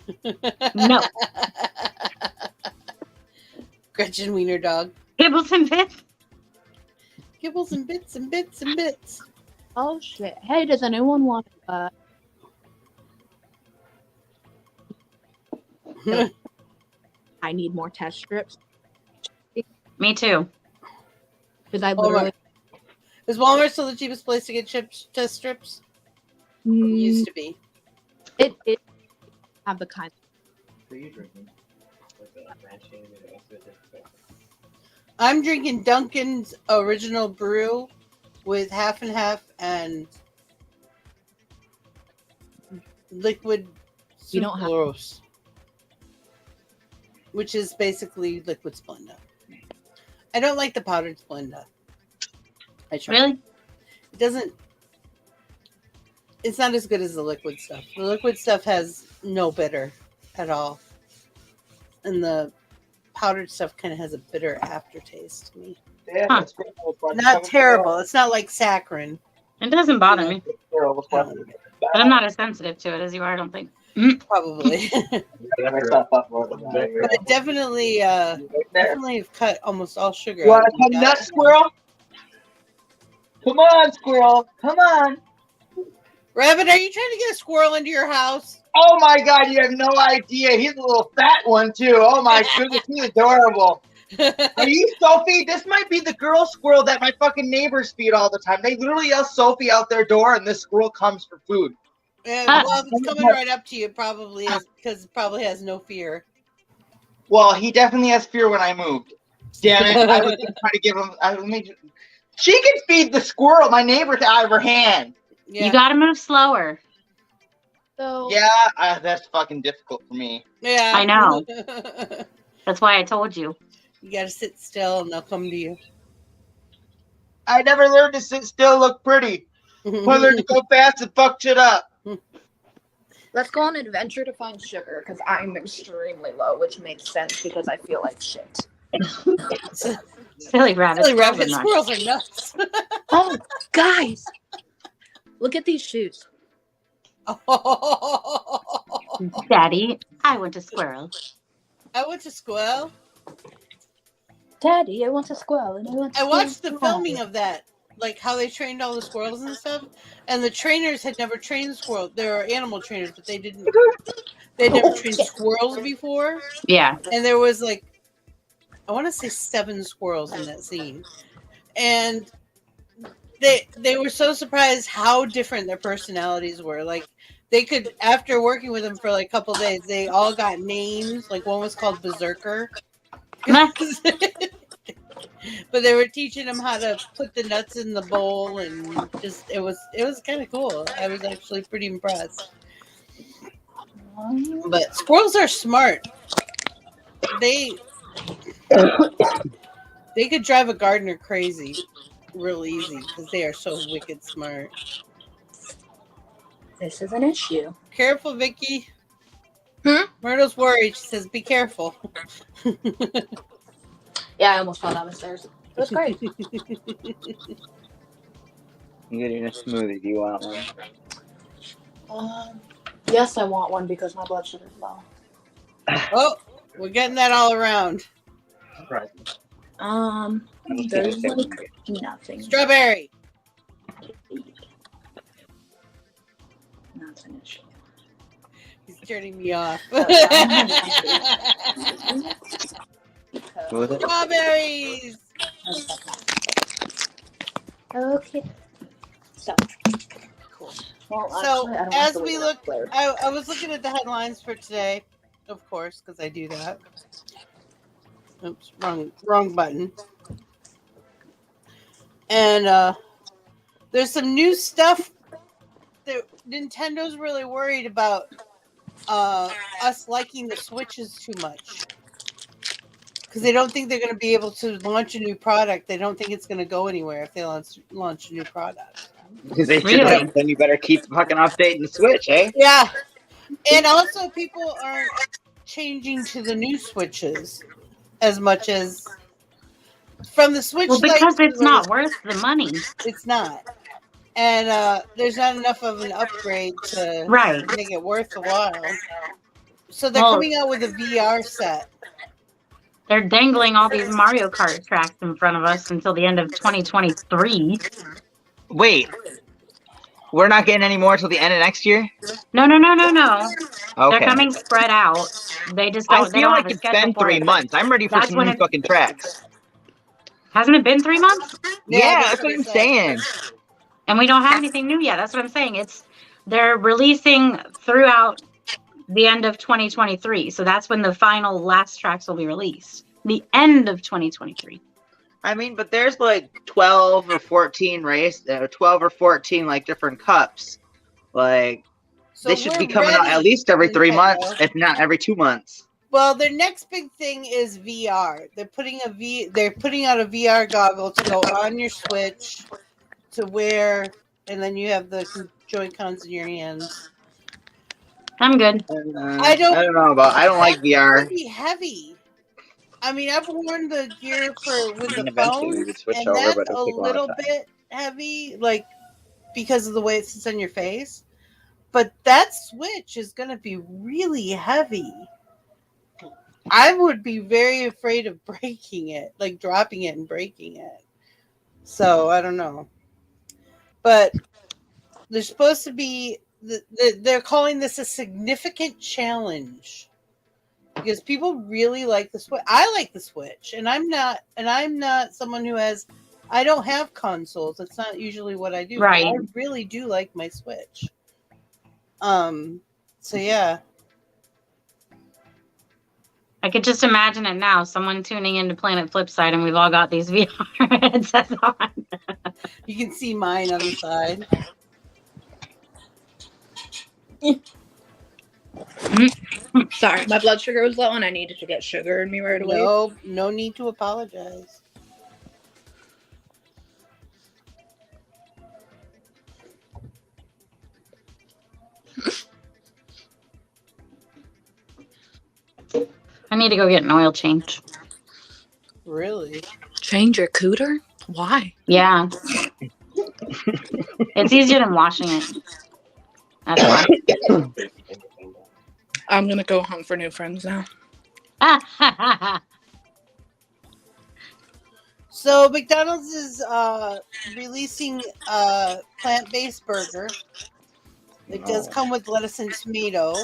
[SPEAKER 7] No.
[SPEAKER 1] Gretchen Wiener dog.
[SPEAKER 7] Kibbles and bits.
[SPEAKER 1] Kibbles and bits and bits and bits.
[SPEAKER 8] Oh shit. Hey, does anyone want I need more test strips.
[SPEAKER 7] Me too.
[SPEAKER 8] Because I literally
[SPEAKER 1] Is Walmart still the cheapest place to get test strips? Used to be.
[SPEAKER 8] it have the kind.
[SPEAKER 1] I'm drinking Dunkin's original brew with half and half and liquid
[SPEAKER 8] You don't have-
[SPEAKER 1] sucrose, which is basically liquid Splenda. I don't like the powdered Splenda. I tried.
[SPEAKER 7] Really?
[SPEAKER 1] It doesn't. It's not as good as the liquid stuff. The liquid stuff has no bitter at all, and the powdered stuff kind of has a bitter aftertaste to me.
[SPEAKER 7] Huh.
[SPEAKER 1] Not terrible. It's not like saccharin.
[SPEAKER 7] It doesn't bother me. But I'm not as sensitive to it as you are, I don't think.
[SPEAKER 1] Probably. But it definitely have cut almost all sugar.
[SPEAKER 6] You want
[SPEAKER 1] out
[SPEAKER 6] to
[SPEAKER 1] of
[SPEAKER 6] come
[SPEAKER 1] my
[SPEAKER 6] nuts,
[SPEAKER 1] diet.
[SPEAKER 6] squirrel? Come on, squirrel. Come on.
[SPEAKER 1] Rabbit, are you trying to get a squirrel into your house?
[SPEAKER 6] Oh my God, you have no idea. He's a little fat one too. Oh my goodness, he's adorable. Are you Sophie? This might be the girl squirrel that my fucking neighbors feed all the time. They literally yell Sophie out their door and this squirrel comes for food.
[SPEAKER 1] Well, it's coming right up to you. Probably is because it probably has no fear.
[SPEAKER 6] Well, he definitely has fear when I moved. Damn it! I was gonna try to give him. She can feed the squirrel. My neighbor's out of her hand.
[SPEAKER 1] Yeah.
[SPEAKER 7] You gotta move slower.
[SPEAKER 8] So
[SPEAKER 6] Yeah, that's fucking difficult for me.
[SPEAKER 1] Yeah.
[SPEAKER 7] I know. That's why I told you.
[SPEAKER 1] You gotta sit still and they'll come to you.
[SPEAKER 6] I never learned to sit still, look pretty. I learned to go fast and fuck shit up.
[SPEAKER 8] let's go on an adventure to find sugar because I'm extremely low, which makes sense because I feel like shit.
[SPEAKER 7] Silly rabbits.
[SPEAKER 1] Silly rabbits. Squirrels are nuts.
[SPEAKER 8] Oh, guys, look at these shoes.
[SPEAKER 7] Daddy, I went to squirrel.
[SPEAKER 1] I went to squirrel.
[SPEAKER 8] Daddy, I want a squirrel, and
[SPEAKER 1] I watched the filming of that, like how they trained all the squirrels and stuff. And the trainers had never trained squirrels. They were animal trainers, but they didn't. They'd never trained squirrels before.
[SPEAKER 7] Yeah.
[SPEAKER 1] And there was like, I want to say 7 squirrels in that scene, and they were so surprised how different their personalities were. Like they could, after working with them for like a couple of days, they all got names. Like one was called Berserker. But they were teaching them how to put the nuts in the bowl, and just it was kind of cool. I was actually pretty impressed. But squirrels are smart. They could drive a gardener crazy real easy because they are so wicked smart.
[SPEAKER 8] This is an issue.
[SPEAKER 1] Careful, Vicky.
[SPEAKER 8] Hmm?
[SPEAKER 1] Myrtle's worried. She says, "Be careful."
[SPEAKER 8] Yeah, I almost fell down the stairs. It was great.
[SPEAKER 6] I'm getting a smoothie. Do you want one?
[SPEAKER 8] Yes, I want one because my blood sugar's low.
[SPEAKER 1] Oh, we're getting that all around.
[SPEAKER 6] Right.
[SPEAKER 8] There's like nothing.
[SPEAKER 1] Strawberry.
[SPEAKER 8] Not an issue.
[SPEAKER 1] He's turning me off.
[SPEAKER 6] What was it?
[SPEAKER 1] Strawberries.
[SPEAKER 8] Okay. So.
[SPEAKER 1] Cool.
[SPEAKER 8] Well,
[SPEAKER 1] So
[SPEAKER 8] actually, I don't
[SPEAKER 1] as
[SPEAKER 8] have to
[SPEAKER 1] we
[SPEAKER 8] leave it
[SPEAKER 1] look,
[SPEAKER 8] up there.
[SPEAKER 1] I was looking at the headlines for today, of course, because I do that. Oops, wrong button. And there's some new stuff that Nintendo's really worried about us liking the Switches too much. Because they don't think they're going to be able to launch a new product. They don't think it's going to go anywhere if they launch a new product.
[SPEAKER 6] Because they should have, then you better keep fucking updating the Switch, eh?
[SPEAKER 1] Yeah. And also people aren't changing to the new Switches as much as from the Switch.
[SPEAKER 7] Well, because it's not worth the money.
[SPEAKER 1] It's not. And there's not enough of an upgrade to make it worth the while. So they're coming out with a VR set.
[SPEAKER 7] They're dangling all these Mario Kart tracks in front of us until the end of 2023.
[SPEAKER 6] Wait. We're not getting any more until the end of next year?
[SPEAKER 7] No.
[SPEAKER 6] Okay.
[SPEAKER 7] They're coming spread out. They just don't.
[SPEAKER 6] I feel like it's been 3 months. I'm ready for some new fucking tracks.
[SPEAKER 7] Hasn't it been 3 months?
[SPEAKER 6] Yeah, that's what I'm saying.
[SPEAKER 7] And we don't have anything new yet. That's what I'm saying. They're releasing throughout the end of 2023. So that's when the final last tracks will be released. The end of 2023.
[SPEAKER 6] I mean, but there's like 12 or 14 like different cups. Like, so they should be coming out at least every 3 months, if not every 2 months.
[SPEAKER 1] Well, their next big thing is VR. They're putting out a VR goggle to go on your Switch to wear, and then you have the Joy-Cons in your hands.
[SPEAKER 7] I'm good.
[SPEAKER 6] I don't like VR.
[SPEAKER 1] It's be heavy. I mean, I've worn the gear with the phone, and that's a little bit heavy, like because of the way it sits on your face. But that Switch is going to be really heavy. I would be very afraid of breaking it, like dropping it and breaking it. So I don't know. But there's supposed to be. They're calling this a significant challenge. Because people really like the Switch. I like the Switch, and I'm not someone who has. I don't have consoles. That's not usually what I do.
[SPEAKER 7] Right.
[SPEAKER 1] I really do like my Switch. So yeah.
[SPEAKER 7] I could just imagine it now. Someone tuning into Planet Flipside, and we've all got these VR headsets on.
[SPEAKER 1] You can see mine on the side.
[SPEAKER 8] Sorry, my blood sugar was low and I needed to get sugar in me right away.
[SPEAKER 1] No need to apologize.
[SPEAKER 7] I need to go get an oil change.
[SPEAKER 1] Really?
[SPEAKER 8] Change your cooter? Why?
[SPEAKER 7] Yeah. It's easier than washing it. That's why.
[SPEAKER 8] I'm gonna go hunt for new friends now.
[SPEAKER 1] So McDonald's is releasing a plant-based burger. It does come with lettuce and tomato.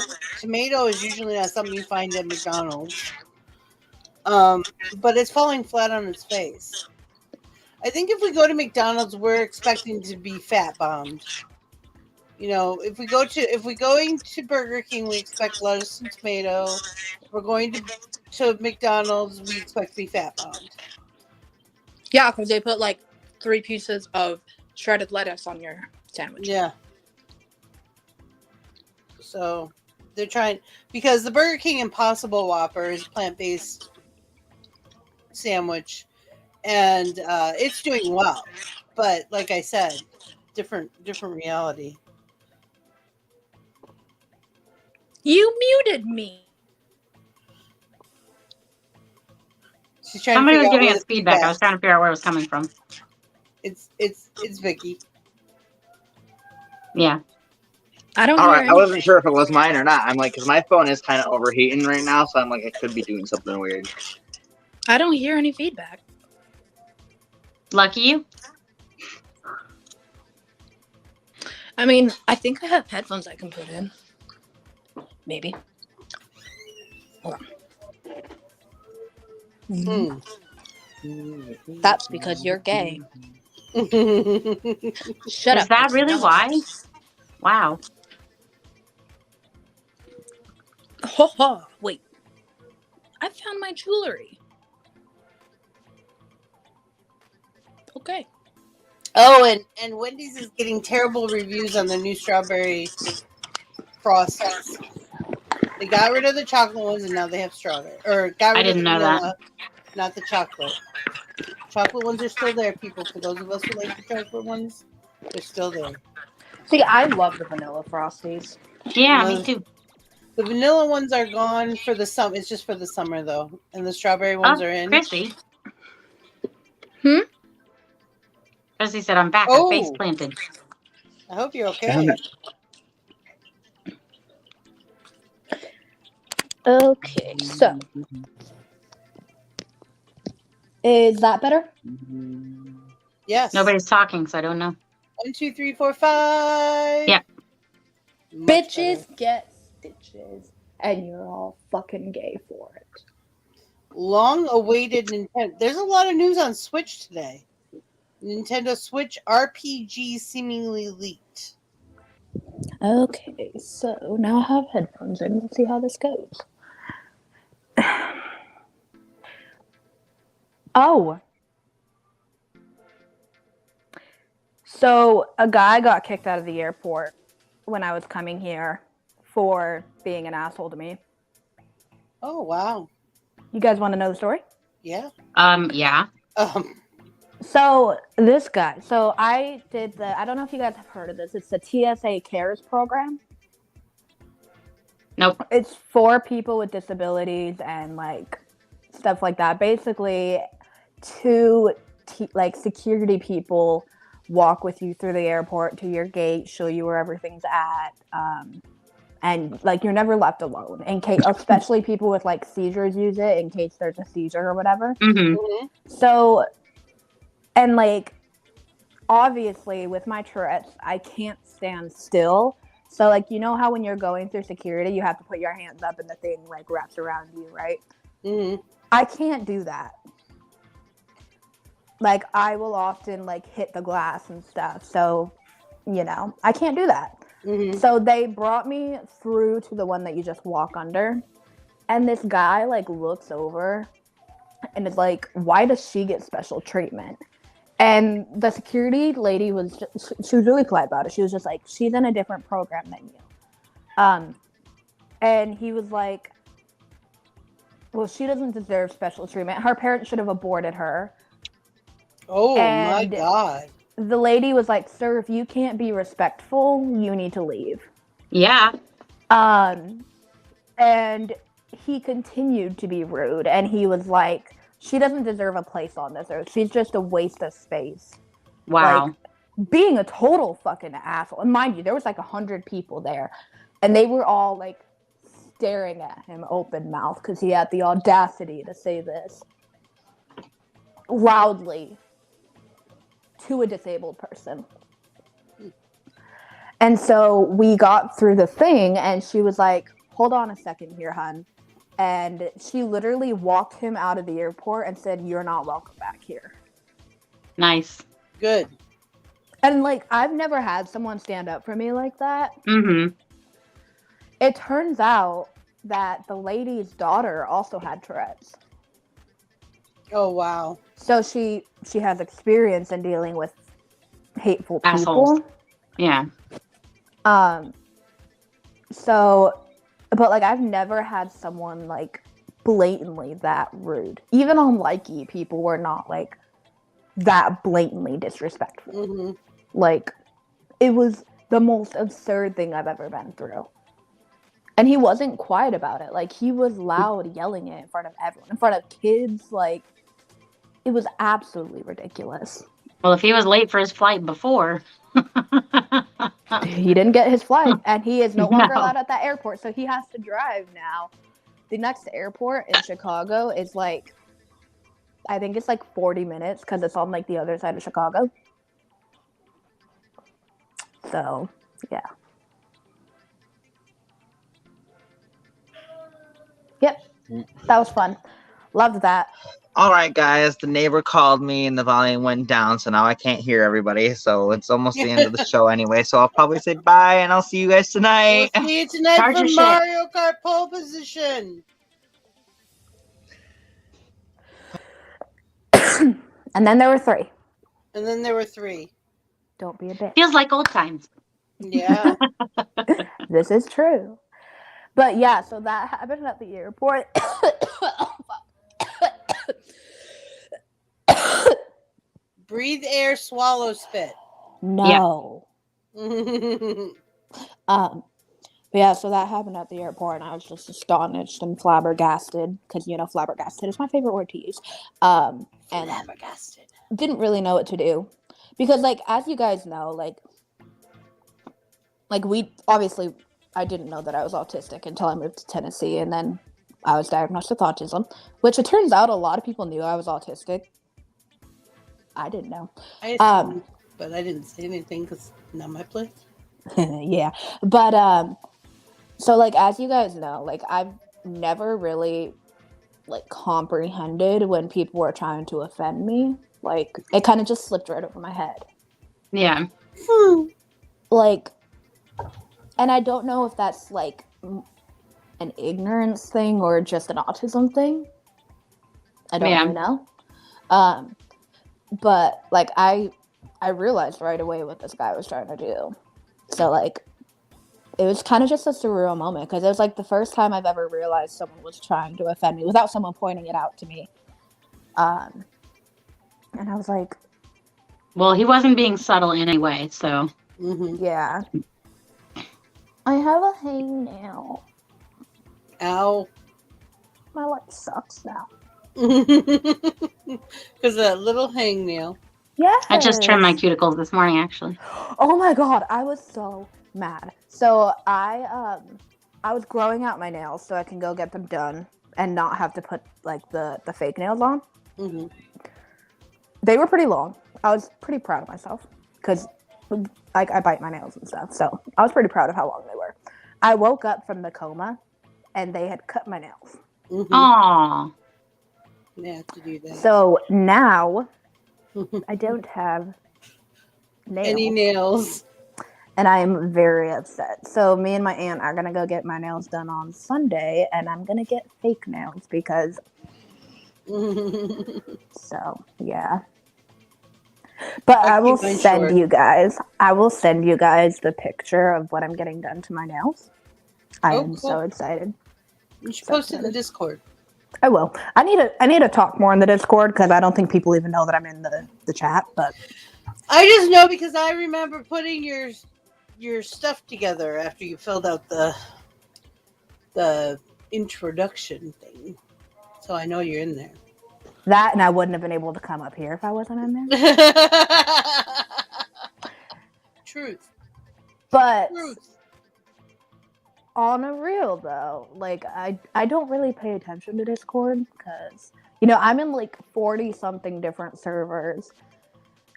[SPEAKER 1] Tomato is usually not something you find at McDonald's. But it's falling flat on its face. I think if we go to McDonald's, we're expecting to be fat bombed. You know, if we're going to Burger King, we expect lettuce and tomato. If we're going to McDonald's, we expect to be fat bombed.
[SPEAKER 8] Yeah, because they put like 3 pieces of shredded lettuce on your sandwich.
[SPEAKER 1] Yeah. So they're trying, because the Burger King Impossible Whopper is a plant-based sandwich, and it's doing well. But like I said, different reality.
[SPEAKER 8] You muted me.
[SPEAKER 7] Somebody was giving us feedback. I was trying to figure out where it was coming from.
[SPEAKER 1] It's Vicky.
[SPEAKER 7] Yeah.
[SPEAKER 6] I wasn't sure if it was mine or not. I'm like, because my phone is kind of overheating right now, so I'm like, I could be doing something weird.
[SPEAKER 8] I don't hear any feedback.
[SPEAKER 7] Lucky you.
[SPEAKER 8] I mean, I think I have headphones I can put in. Maybe. Hold on. That's because you're gay. Shut up.
[SPEAKER 7] Is that really why? Wow.
[SPEAKER 8] Wait. I found my jewelry. Okay.
[SPEAKER 1] Oh, and Wendy's is getting terrible reviews on the new strawberry frosties. They got rid of the chocolate ones and now they have strawberry. Or got rid of the vanilla, not the chocolate. Chocolate ones are still there, people. For those of us who like the chocolate ones, they're still there.
[SPEAKER 8] See, I love the vanilla frosties.
[SPEAKER 7] Yeah, me too.
[SPEAKER 8] The vanilla ones are gone for the summer. It's just for the summer, though. And the strawberry ones are in.
[SPEAKER 7] Chrissy. Chrissy said, I'm back. I'm face planted.
[SPEAKER 8] I hope you're okay. Okay, so. Is that better?
[SPEAKER 1] Yes.
[SPEAKER 7] Nobody's talking, so I don't know.
[SPEAKER 8] 1, 2, 3, 4, 5.
[SPEAKER 7] Yeah.
[SPEAKER 8] Bitches get stitches, and you're all fucking gay for it. Long-awaited Nintendo. There's a lot of news on Switch today. Nintendo Switch RPG seemingly leaked. Okay, so now I have headphones in. Let's see how this goes. Oh. So a guy got kicked out of the airport when I was coming here for being an asshole to me. Oh, wow. You guys want to know the story?
[SPEAKER 1] Yeah.
[SPEAKER 7] Yeah.
[SPEAKER 8] So this guy, I did I don't know if you guys have heard of this. It's the TSA Cares program.
[SPEAKER 7] Nope.
[SPEAKER 8] It's for people with disabilities and like stuff like that. Basically, two security people walk with you through the airport to your gate, show you where everything's at, and like you're never left alone. In case, especially people with like seizures use it in case there's a seizure or whatever.
[SPEAKER 7] Mm-hmm.
[SPEAKER 8] So, and like obviously with my Tourette's, I can't stand still. So like you know how when you're going through security, you have to put your hands up and the thing like wraps around you, right?
[SPEAKER 1] Mm-hmm.
[SPEAKER 8] I can't do that. Like I will often like hit the glass and stuff. So, you know, I can't do that.
[SPEAKER 1] Mm-hmm.
[SPEAKER 8] So they brought me through to the one that you just walk under. And this guy like looks over and is like, why does she get special treatment? And the security lady she was really polite about it. She was just like, she's in a different program than you. And he was like, well, she doesn't deserve special treatment. Her parents should have aborted her.
[SPEAKER 1] Oh, my God.
[SPEAKER 8] The lady was like, sir, if you can't be respectful, you need to leave.
[SPEAKER 7] Yeah.
[SPEAKER 8] And he continued to be rude. And he was like, she doesn't deserve a place on this earth. She's just a waste of space.
[SPEAKER 7] Wow.
[SPEAKER 8] Like, being a total fucking asshole. And mind you, there was like 100 people there. And they were all like staring at him open mouth because he had the audacity to say this loudly to a disabled person. And so we got through the thing and she was like, hold on a second here, hun. And she literally walked him out of the airport and said, you're not welcome back here.
[SPEAKER 7] Nice.
[SPEAKER 1] Good.
[SPEAKER 8] And like, I've never had someone stand up for me like that.
[SPEAKER 7] Mm-hmm.
[SPEAKER 8] It turns out that the lady's daughter also had Tourette's.
[SPEAKER 1] Oh, wow.
[SPEAKER 8] So she has experience in dealing with hateful people.
[SPEAKER 7] Assholes. Yeah.
[SPEAKER 8] So, but like I've never had someone like blatantly that rude. Even on Likey, people were not like that blatantly disrespectful.
[SPEAKER 1] Mm-hmm.
[SPEAKER 8] Like it was the most absurd thing I've ever been through. And he wasn't quiet about it. Like he was loud yelling it in front of everyone, in front of kids. Like it was absolutely ridiculous.
[SPEAKER 7] Well, if he was late for his flight before.
[SPEAKER 8] He didn't get his flight, and he is no longer allowed at that airport, so he has to drive now. The next airport in Chicago is like I think it's like 40 minutes because it's on like the other side of Chicago. So, yeah. Yep. That was fun. Loved that.
[SPEAKER 6] All right, guys. The neighbor called me and the volume went down, so now I can't hear everybody. So it's almost the end of the show anyway. So I'll probably say bye, and I'll see you guys tonight.
[SPEAKER 1] We'll see you tonight
[SPEAKER 7] Charge
[SPEAKER 1] for
[SPEAKER 7] your shit.
[SPEAKER 1] Mario Kart pole position.
[SPEAKER 8] And then there were 3.
[SPEAKER 1] And then there were 3.
[SPEAKER 8] Don't be a bitch.
[SPEAKER 7] Feels like old times.
[SPEAKER 1] Yeah.
[SPEAKER 8] This is true. But yeah, so that happened at the airport.
[SPEAKER 1] Breathe air, swallow spit.
[SPEAKER 8] No.
[SPEAKER 1] Yeah.
[SPEAKER 8] But yeah, so that happened at the airport, and I was just astonished and flabbergasted, because, you know, flabbergasted is my favorite word to use. And
[SPEAKER 1] Flabbergasted.
[SPEAKER 8] didn't really know what to do. Because, like, as you guys know, like we, obviously, I didn't know that I was autistic until I moved to Tennessee, and then I was diagnosed with autism, which it turns out a lot of people knew I was autistic. I didn't know.
[SPEAKER 1] I assumed, but I didn't say anything because not my place.
[SPEAKER 8] Yeah. But, so, like, as you guys know, like, I've never really, like, comprehended when people were trying to offend me. Like, it kind of just slipped right over my head.
[SPEAKER 7] Yeah.
[SPEAKER 8] Like, and I don't know if that's, like, an ignorance thing or just an autism thing. I don't really know. But, like, I realized right away what this guy was trying to do. So, like, it was kind of just a surreal moment because it was like the first time I've ever realized someone was trying to offend me without someone pointing it out to me. And I was like,
[SPEAKER 7] well, he wasn't being subtle anyway, so.
[SPEAKER 8] Yeah. I have a hangnail.
[SPEAKER 1] Ow.
[SPEAKER 8] My life sucks now.
[SPEAKER 1] Because that little hangnail.
[SPEAKER 8] Yeah.
[SPEAKER 7] I just trimmed my cuticles this morning, actually.
[SPEAKER 8] Oh my god, I was so mad. So I was growing out my nails so I can go get them done and not have to put like the fake nails on.
[SPEAKER 1] Mm-hmm.
[SPEAKER 8] They were pretty long. I was pretty proud of myself because like I bite my nails and stuff. So I was pretty proud of how long they were. I woke up from the coma and they had cut my nails.
[SPEAKER 1] Mm-hmm.
[SPEAKER 7] Aww.
[SPEAKER 1] They have to do that.
[SPEAKER 8] So now I don't have nails.
[SPEAKER 1] Any nails.
[SPEAKER 8] And I am very upset. So me and my aunt are going to go get my nails done on Sunday. And I'm going to get fake nails because... So, yeah. But I will send you guys... I will send you guys the picture of what I'm getting done to my nails. I am so excited.
[SPEAKER 1] You should post it in the Discord.
[SPEAKER 8] I will. I need to talk more in the Discord because I don't think people even know that I'm in the chat. But
[SPEAKER 1] I just know because I remember putting your stuff together after you filled out the introduction thing. So I know you're in there.
[SPEAKER 8] That and I wouldn't have been able to come up here if I wasn't in there.
[SPEAKER 1] Truth.
[SPEAKER 8] But
[SPEAKER 1] Truth.
[SPEAKER 8] On a real though, like I don't really pay attention to Discord because you know I'm in like 40 something different servers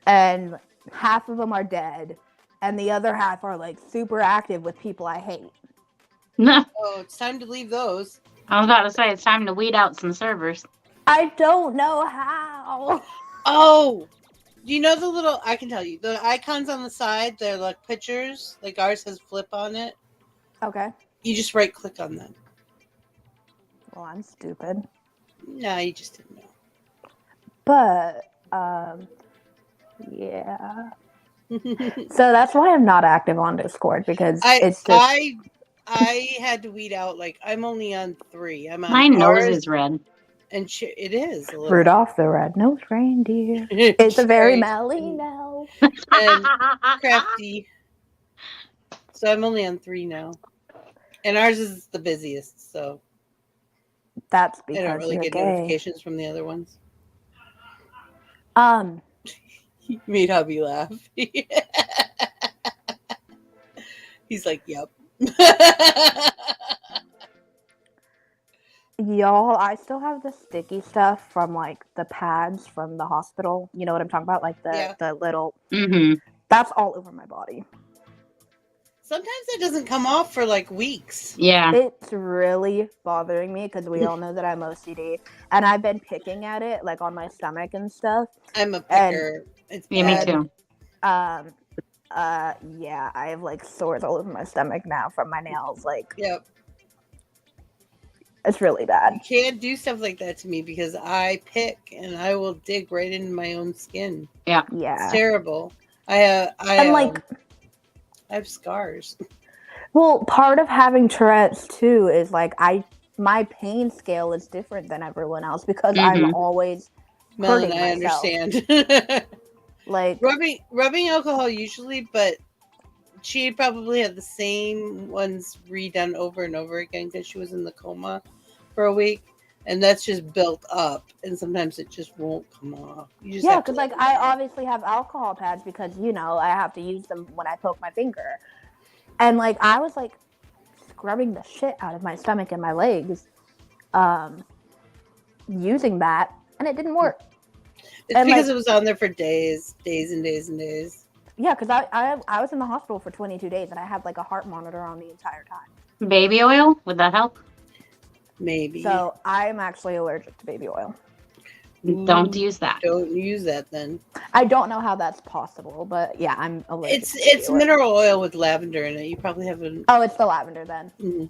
[SPEAKER 8] and half of them are dead and the other half are like super active with people I hate.
[SPEAKER 7] No.
[SPEAKER 1] Oh, it's time to leave those.
[SPEAKER 7] I was about to say it's time to weed out some servers.
[SPEAKER 8] I don't know how.
[SPEAKER 1] Oh, do you know the little? I can tell you the icons on the side. They're like pictures. Like ours has flip on it.
[SPEAKER 8] Okay.
[SPEAKER 1] You just right click on them.
[SPEAKER 8] Well, I'm stupid.
[SPEAKER 1] No, you just didn't know.
[SPEAKER 8] But yeah. So that's why I'm not active on Discord because it's just
[SPEAKER 1] I had to weed out. Like I'm only on 3. I'm on.
[SPEAKER 7] My nose is red.
[SPEAKER 1] And it is a little.
[SPEAKER 8] Rudolph the Red-Nosed Reindeer. It's a very melly no.
[SPEAKER 1] And crafty. So I'm only on 3 now. And ours is the busiest, so
[SPEAKER 8] that's because
[SPEAKER 1] I don't really
[SPEAKER 8] you're
[SPEAKER 1] get
[SPEAKER 8] gay.
[SPEAKER 1] notifications from the other ones. You made hubby laugh. He's like, "Yep."
[SPEAKER 8] Y'all, I still have the sticky stuff from like the pads from the hospital. You know what I'm talking about? Like the little.
[SPEAKER 7] Mm-hmm.
[SPEAKER 8] That's all over my body.
[SPEAKER 1] Sometimes it doesn't come off for like weeks.
[SPEAKER 7] Yeah.
[SPEAKER 8] It's really bothering me because we all know that I'm OCD, and I've been picking at it like on my stomach and stuff.
[SPEAKER 1] I'm a picker.
[SPEAKER 7] Yeah, me too.
[SPEAKER 8] Yeah, I have like sores all over my stomach now from my nails. Like,
[SPEAKER 1] Yep.
[SPEAKER 8] It's really bad.
[SPEAKER 1] You can't do stuff like that to me because I pick and I will dig right into my own skin.
[SPEAKER 7] Yeah.
[SPEAKER 1] It's terrible. I have scars.
[SPEAKER 8] Well, part of having Tourette's too is like my pain scale is different than everyone else because I'm always hurting
[SPEAKER 1] I
[SPEAKER 8] myself.
[SPEAKER 1] understand.
[SPEAKER 8] Like
[SPEAKER 1] rubbing alcohol usually, but she probably had the same ones redone over and over again because she was in the coma for a week, and that's just built up, and sometimes it just won't come off.
[SPEAKER 8] Because like I obviously have alcohol pads because I have to use them when I poke my finger, and like I was like scrubbing the shit out of my stomach and my legs, using that, and it didn't work.
[SPEAKER 1] It's because it was on there for days and days and days.
[SPEAKER 8] Yeah, because I was in the hospital for 22 days and I had like a heart monitor on the entire time.
[SPEAKER 7] Baby oil? Would that help?
[SPEAKER 1] Maybe.
[SPEAKER 8] So I'm actually allergic to baby oil.
[SPEAKER 7] Don't use that.
[SPEAKER 1] Don't use that then.
[SPEAKER 8] I don't know how that's possible, but yeah, I'm allergic.
[SPEAKER 1] It's mineral oil with lavender in it. You probably have
[SPEAKER 8] Oh, it's the lavender then.
[SPEAKER 1] Mm-hmm.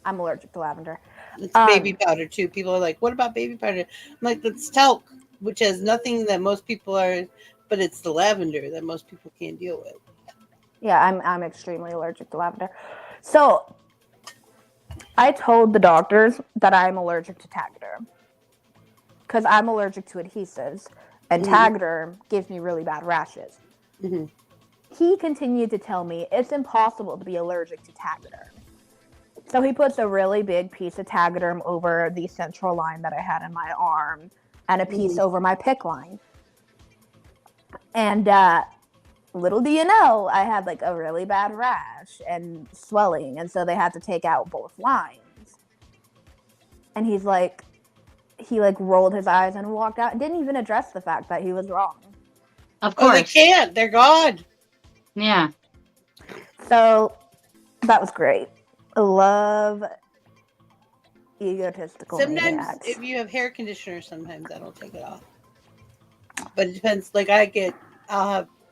[SPEAKER 8] I'm allergic to lavender.
[SPEAKER 1] It's baby powder too. People are like, "What about baby powder?" I'm like, "That's talc, which has nothing that most people are." But it's the lavender that most people can't deal with.
[SPEAKER 8] Yeah, I'm extremely allergic to lavender. So I told the doctors that I'm allergic to Taxiderm because I'm allergic to adhesives, and Taxiderm gives me really bad rashes.
[SPEAKER 1] Mm-hmm.
[SPEAKER 8] He continued to tell me it's impossible to be allergic to Taxiderm. So he puts a really big piece of Taxiderm over the central line that I had in my arm and a piece over my PICC line. And little do you know, I had like a really bad rash and swelling, and so they had to take out both lines. And he rolled his eyes and walked out and didn't even address the fact that he was wrong.
[SPEAKER 7] Of course.
[SPEAKER 1] Oh, they can't. They're God.
[SPEAKER 7] Yeah.
[SPEAKER 8] So that was great. I love egotistical
[SPEAKER 1] Sometimes
[SPEAKER 8] maniacs.
[SPEAKER 1] if you have hair conditioner, sometimes that'll take it off. But it depends. Like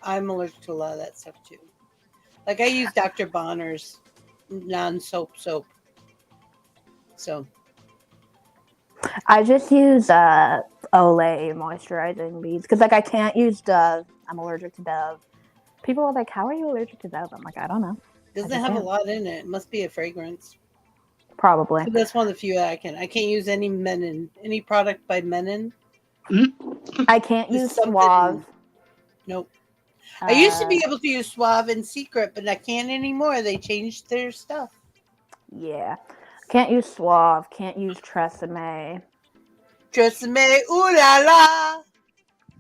[SPEAKER 1] I'm allergic to a lot of that stuff too. Like I use Dr. Bonner's non-soap soap. So
[SPEAKER 8] I just use Olay moisturizing beads because like I can't use Dove. I'm allergic to Dove. People are like, "How are you allergic to Dove?" I'm like, I don't know.
[SPEAKER 1] Doesn't have a lot in it. It must be a fragrance.
[SPEAKER 8] Probably.
[SPEAKER 1] But that's one of the few that I can. I can't use any Menon, any product by Menon.
[SPEAKER 8] I can't use Suave.
[SPEAKER 1] Nope. I used to be able to use Suave in Secret, but I can't anymore. They changed their stuff.
[SPEAKER 8] Yeah. Can't use Suave. Can't use Tresemme.
[SPEAKER 1] Tresemme, ooh la la.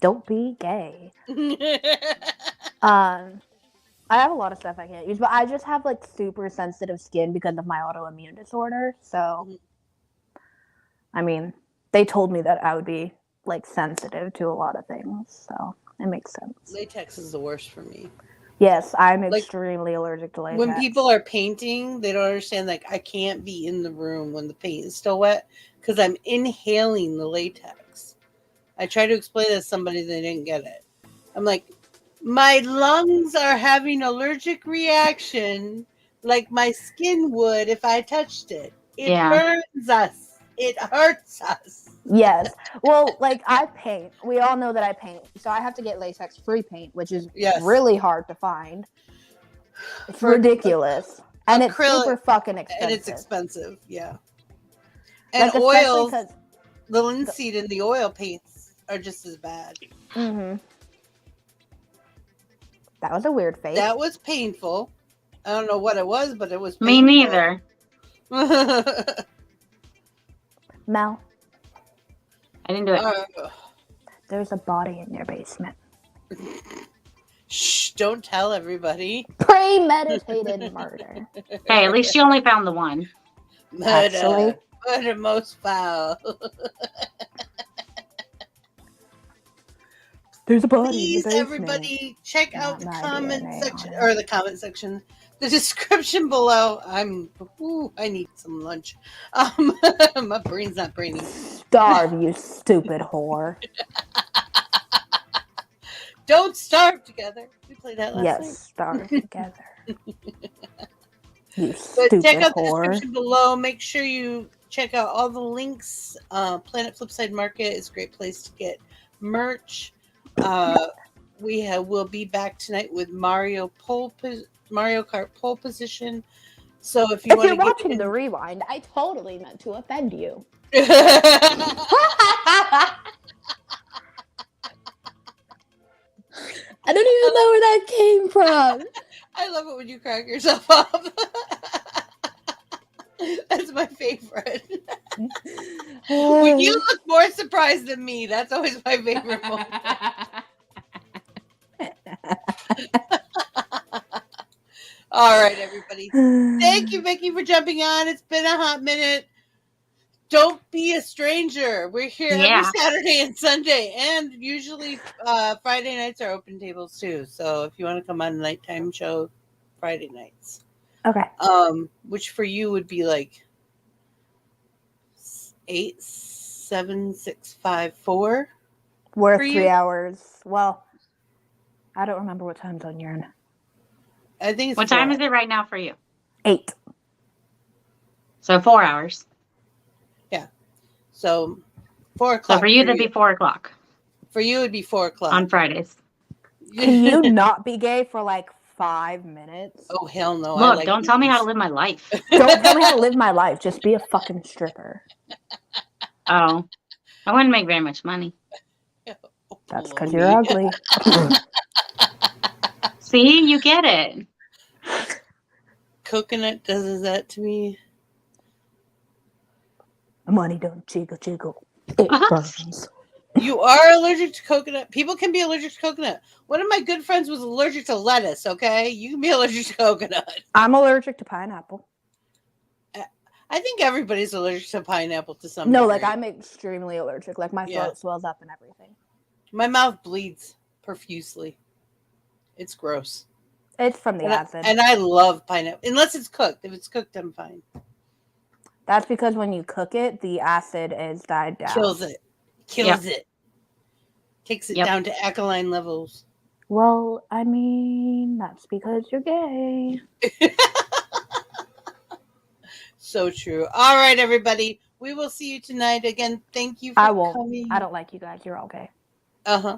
[SPEAKER 8] Don't be gay. I have a lot of stuff I can't use, but I just have like super sensitive skin because of my autoimmune disorder. So, I mean, they told me that I would be like sensitive to a lot of things, so it makes sense.
[SPEAKER 1] Latex is the worst for me.
[SPEAKER 8] Yes, I'm extremely allergic to latex.
[SPEAKER 1] When people are painting, they don't understand. Like, I can't be in the room when the paint is still wet because I'm inhaling the latex. I tried to explain that to somebody, they didn't get it. I'm like, my lungs are having allergic reaction like my skin would if I touched it. It burns us. It hurts us.
[SPEAKER 8] Yes. Well, like I paint. We all know that I paint. So I have to get latex-free paint, which is really hard to find. It's ridiculous. And it's super fucking expensive.
[SPEAKER 1] And it's expensive, yeah. And like, oils, the linseed and the oil paints are just as bad.
[SPEAKER 8] Mm-hmm. That was a weird face.
[SPEAKER 1] That was painful. I don't know what it was, but it was painful.
[SPEAKER 7] Me neither.
[SPEAKER 8] Mel.
[SPEAKER 7] I didn't do it.
[SPEAKER 8] There's a body in your basement.
[SPEAKER 1] Shh, don't tell everybody.
[SPEAKER 8] Premeditated murder.
[SPEAKER 7] Hey, at least you only found the one.
[SPEAKER 8] Actually,
[SPEAKER 1] But a most foul.
[SPEAKER 9] There's a body
[SPEAKER 1] Please,
[SPEAKER 9] in the basement.
[SPEAKER 1] Everybody, check out the
[SPEAKER 9] Not my
[SPEAKER 1] comment
[SPEAKER 9] DNA
[SPEAKER 1] section,
[SPEAKER 9] on it.
[SPEAKER 1] or the comment section, the description below. I need some lunch. My brain's not braining.
[SPEAKER 9] Starve, you stupid whore.
[SPEAKER 1] Don't starve together. We played that last night.
[SPEAKER 9] Yes, starve together. You
[SPEAKER 1] But
[SPEAKER 9] stupid
[SPEAKER 1] check out the
[SPEAKER 9] whore.
[SPEAKER 1] description below. Make sure you check out all the links. Planet Flipside Market is a great place to get merch. We'll be back tonight with Mario Kart pole position. So if you're
[SPEAKER 9] watching the rewind, I totally meant to offend you. I don't even know where that came from.
[SPEAKER 1] I love it when you crack yourself up. That's my favorite. When you look more surprised than me, that's always my favorite moment. All right, everybody. Thank you, Vicky, for jumping on. It's been a hot minute. Don't be a stranger. We're here every Saturday and Sunday, and usually Friday nights are open tables too. So if you want to come on a nighttime show, Friday nights.
[SPEAKER 9] Okay.
[SPEAKER 1] Which for you would be like 8, 7, 6, 5, 4.
[SPEAKER 9] We're 3 hours. Well, I don't remember what time zone you're in.
[SPEAKER 1] I think it's
[SPEAKER 7] What
[SPEAKER 1] 4.
[SPEAKER 7] time is it right now for you?
[SPEAKER 9] 8.
[SPEAKER 7] So 4 hours.
[SPEAKER 1] Yeah. So 4 o'clock.
[SPEAKER 7] So for you, that'd be 4 o'clock.
[SPEAKER 1] For you, it'd be 4 o'clock.
[SPEAKER 7] On Fridays.
[SPEAKER 9] Can you not be gay for like 5 minutes?
[SPEAKER 1] Oh, hell no.
[SPEAKER 7] Look, don't tell me how to live my life.
[SPEAKER 9] Don't tell me how to live my life. Just be a fucking stripper.
[SPEAKER 7] Oh. I wouldn't make very much money.
[SPEAKER 9] That's because you're ugly.
[SPEAKER 7] See, you get it.
[SPEAKER 1] Coconut does that to me.
[SPEAKER 9] Money don't jiggle jiggle. It burns.
[SPEAKER 1] You are allergic to coconut. People can be allergic to coconut. One of my good friends was allergic to lettuce, okay? You can be allergic to coconut.
[SPEAKER 9] I'm allergic to pineapple.
[SPEAKER 1] I think everybody's allergic to pineapple to some
[SPEAKER 9] No,
[SPEAKER 1] degree.
[SPEAKER 9] like I'm extremely allergic. Like my throat swells up and everything.
[SPEAKER 1] My mouth bleeds profusely. It's gross.
[SPEAKER 9] It's from the acid.
[SPEAKER 1] And I love pineapple. Unless it's cooked. If it's cooked, I'm fine.
[SPEAKER 9] That's because when you cook it, the acid is died down.
[SPEAKER 1] Kills it. Kills it. Takes it down to alkaline levels.
[SPEAKER 9] Well, I mean, that's because you're gay.
[SPEAKER 1] So true. All right, everybody. We will see you tonight. Again, thank you for coming.
[SPEAKER 9] I don't like you guys. You're all gay.
[SPEAKER 1] Uh-huh.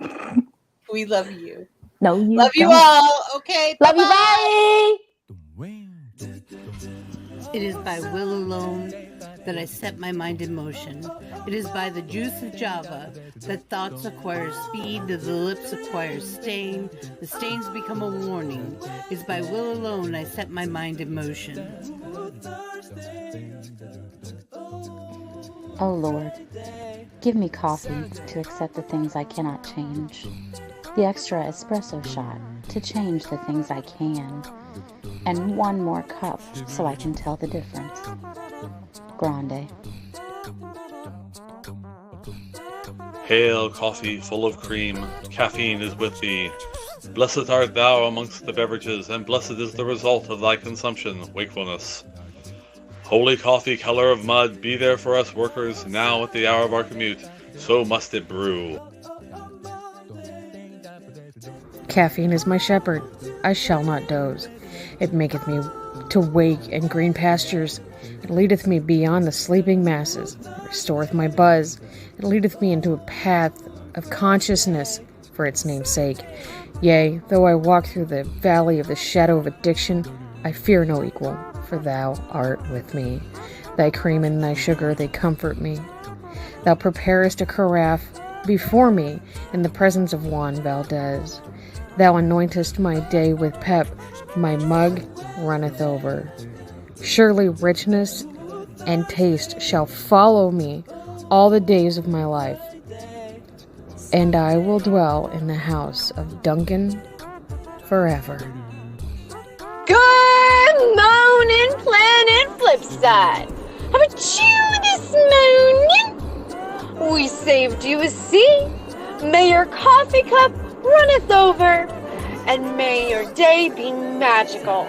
[SPEAKER 1] We love you.
[SPEAKER 9] No, you
[SPEAKER 1] love you all. Okay.
[SPEAKER 9] Love
[SPEAKER 1] bye-bye.
[SPEAKER 9] you. Bye.
[SPEAKER 1] It is by will alone that I set my mind in motion. It is by the juice of Java that thoughts acquire speed, that the lips acquire stain, the stains become a warning. It is by will alone I set my mind in motion.
[SPEAKER 2] Oh Lord, give me coffee to accept the things I cannot change, the extra espresso shot to change the things I can, and one more cup so I can tell the difference. Grande.
[SPEAKER 3] Hail, coffee full of cream, caffeine is with thee. Blessed art thou amongst the beverages, and blessed is the result of thy consumption, wakefulness. Holy coffee, color of mud, be there for us workers, now at the hour of our commute, so must it brew.
[SPEAKER 4] Caffeine is my shepherd, I shall not doze. It maketh me to wake in green pastures. It leadeth me beyond the sleeping masses. It restoreth my buzz. It leadeth me into a path of consciousness for its name's sake. Yea, though I walk through the valley of the shadow of addiction, I fear no equal, for thou art with me. Thy cream and thy sugar, they comfort me. Thou preparest a carafe before me in the presence of Juan Valdez. Thou anointest my day with pep, my mug runneth over. Surely richness and taste shall follow me all the days of my life, and I will dwell in the house of Duncan forever.
[SPEAKER 5] Good morning, Planet Flipside. How about you this saved you a seat. May your coffee cup runneth over, and may your day be magical.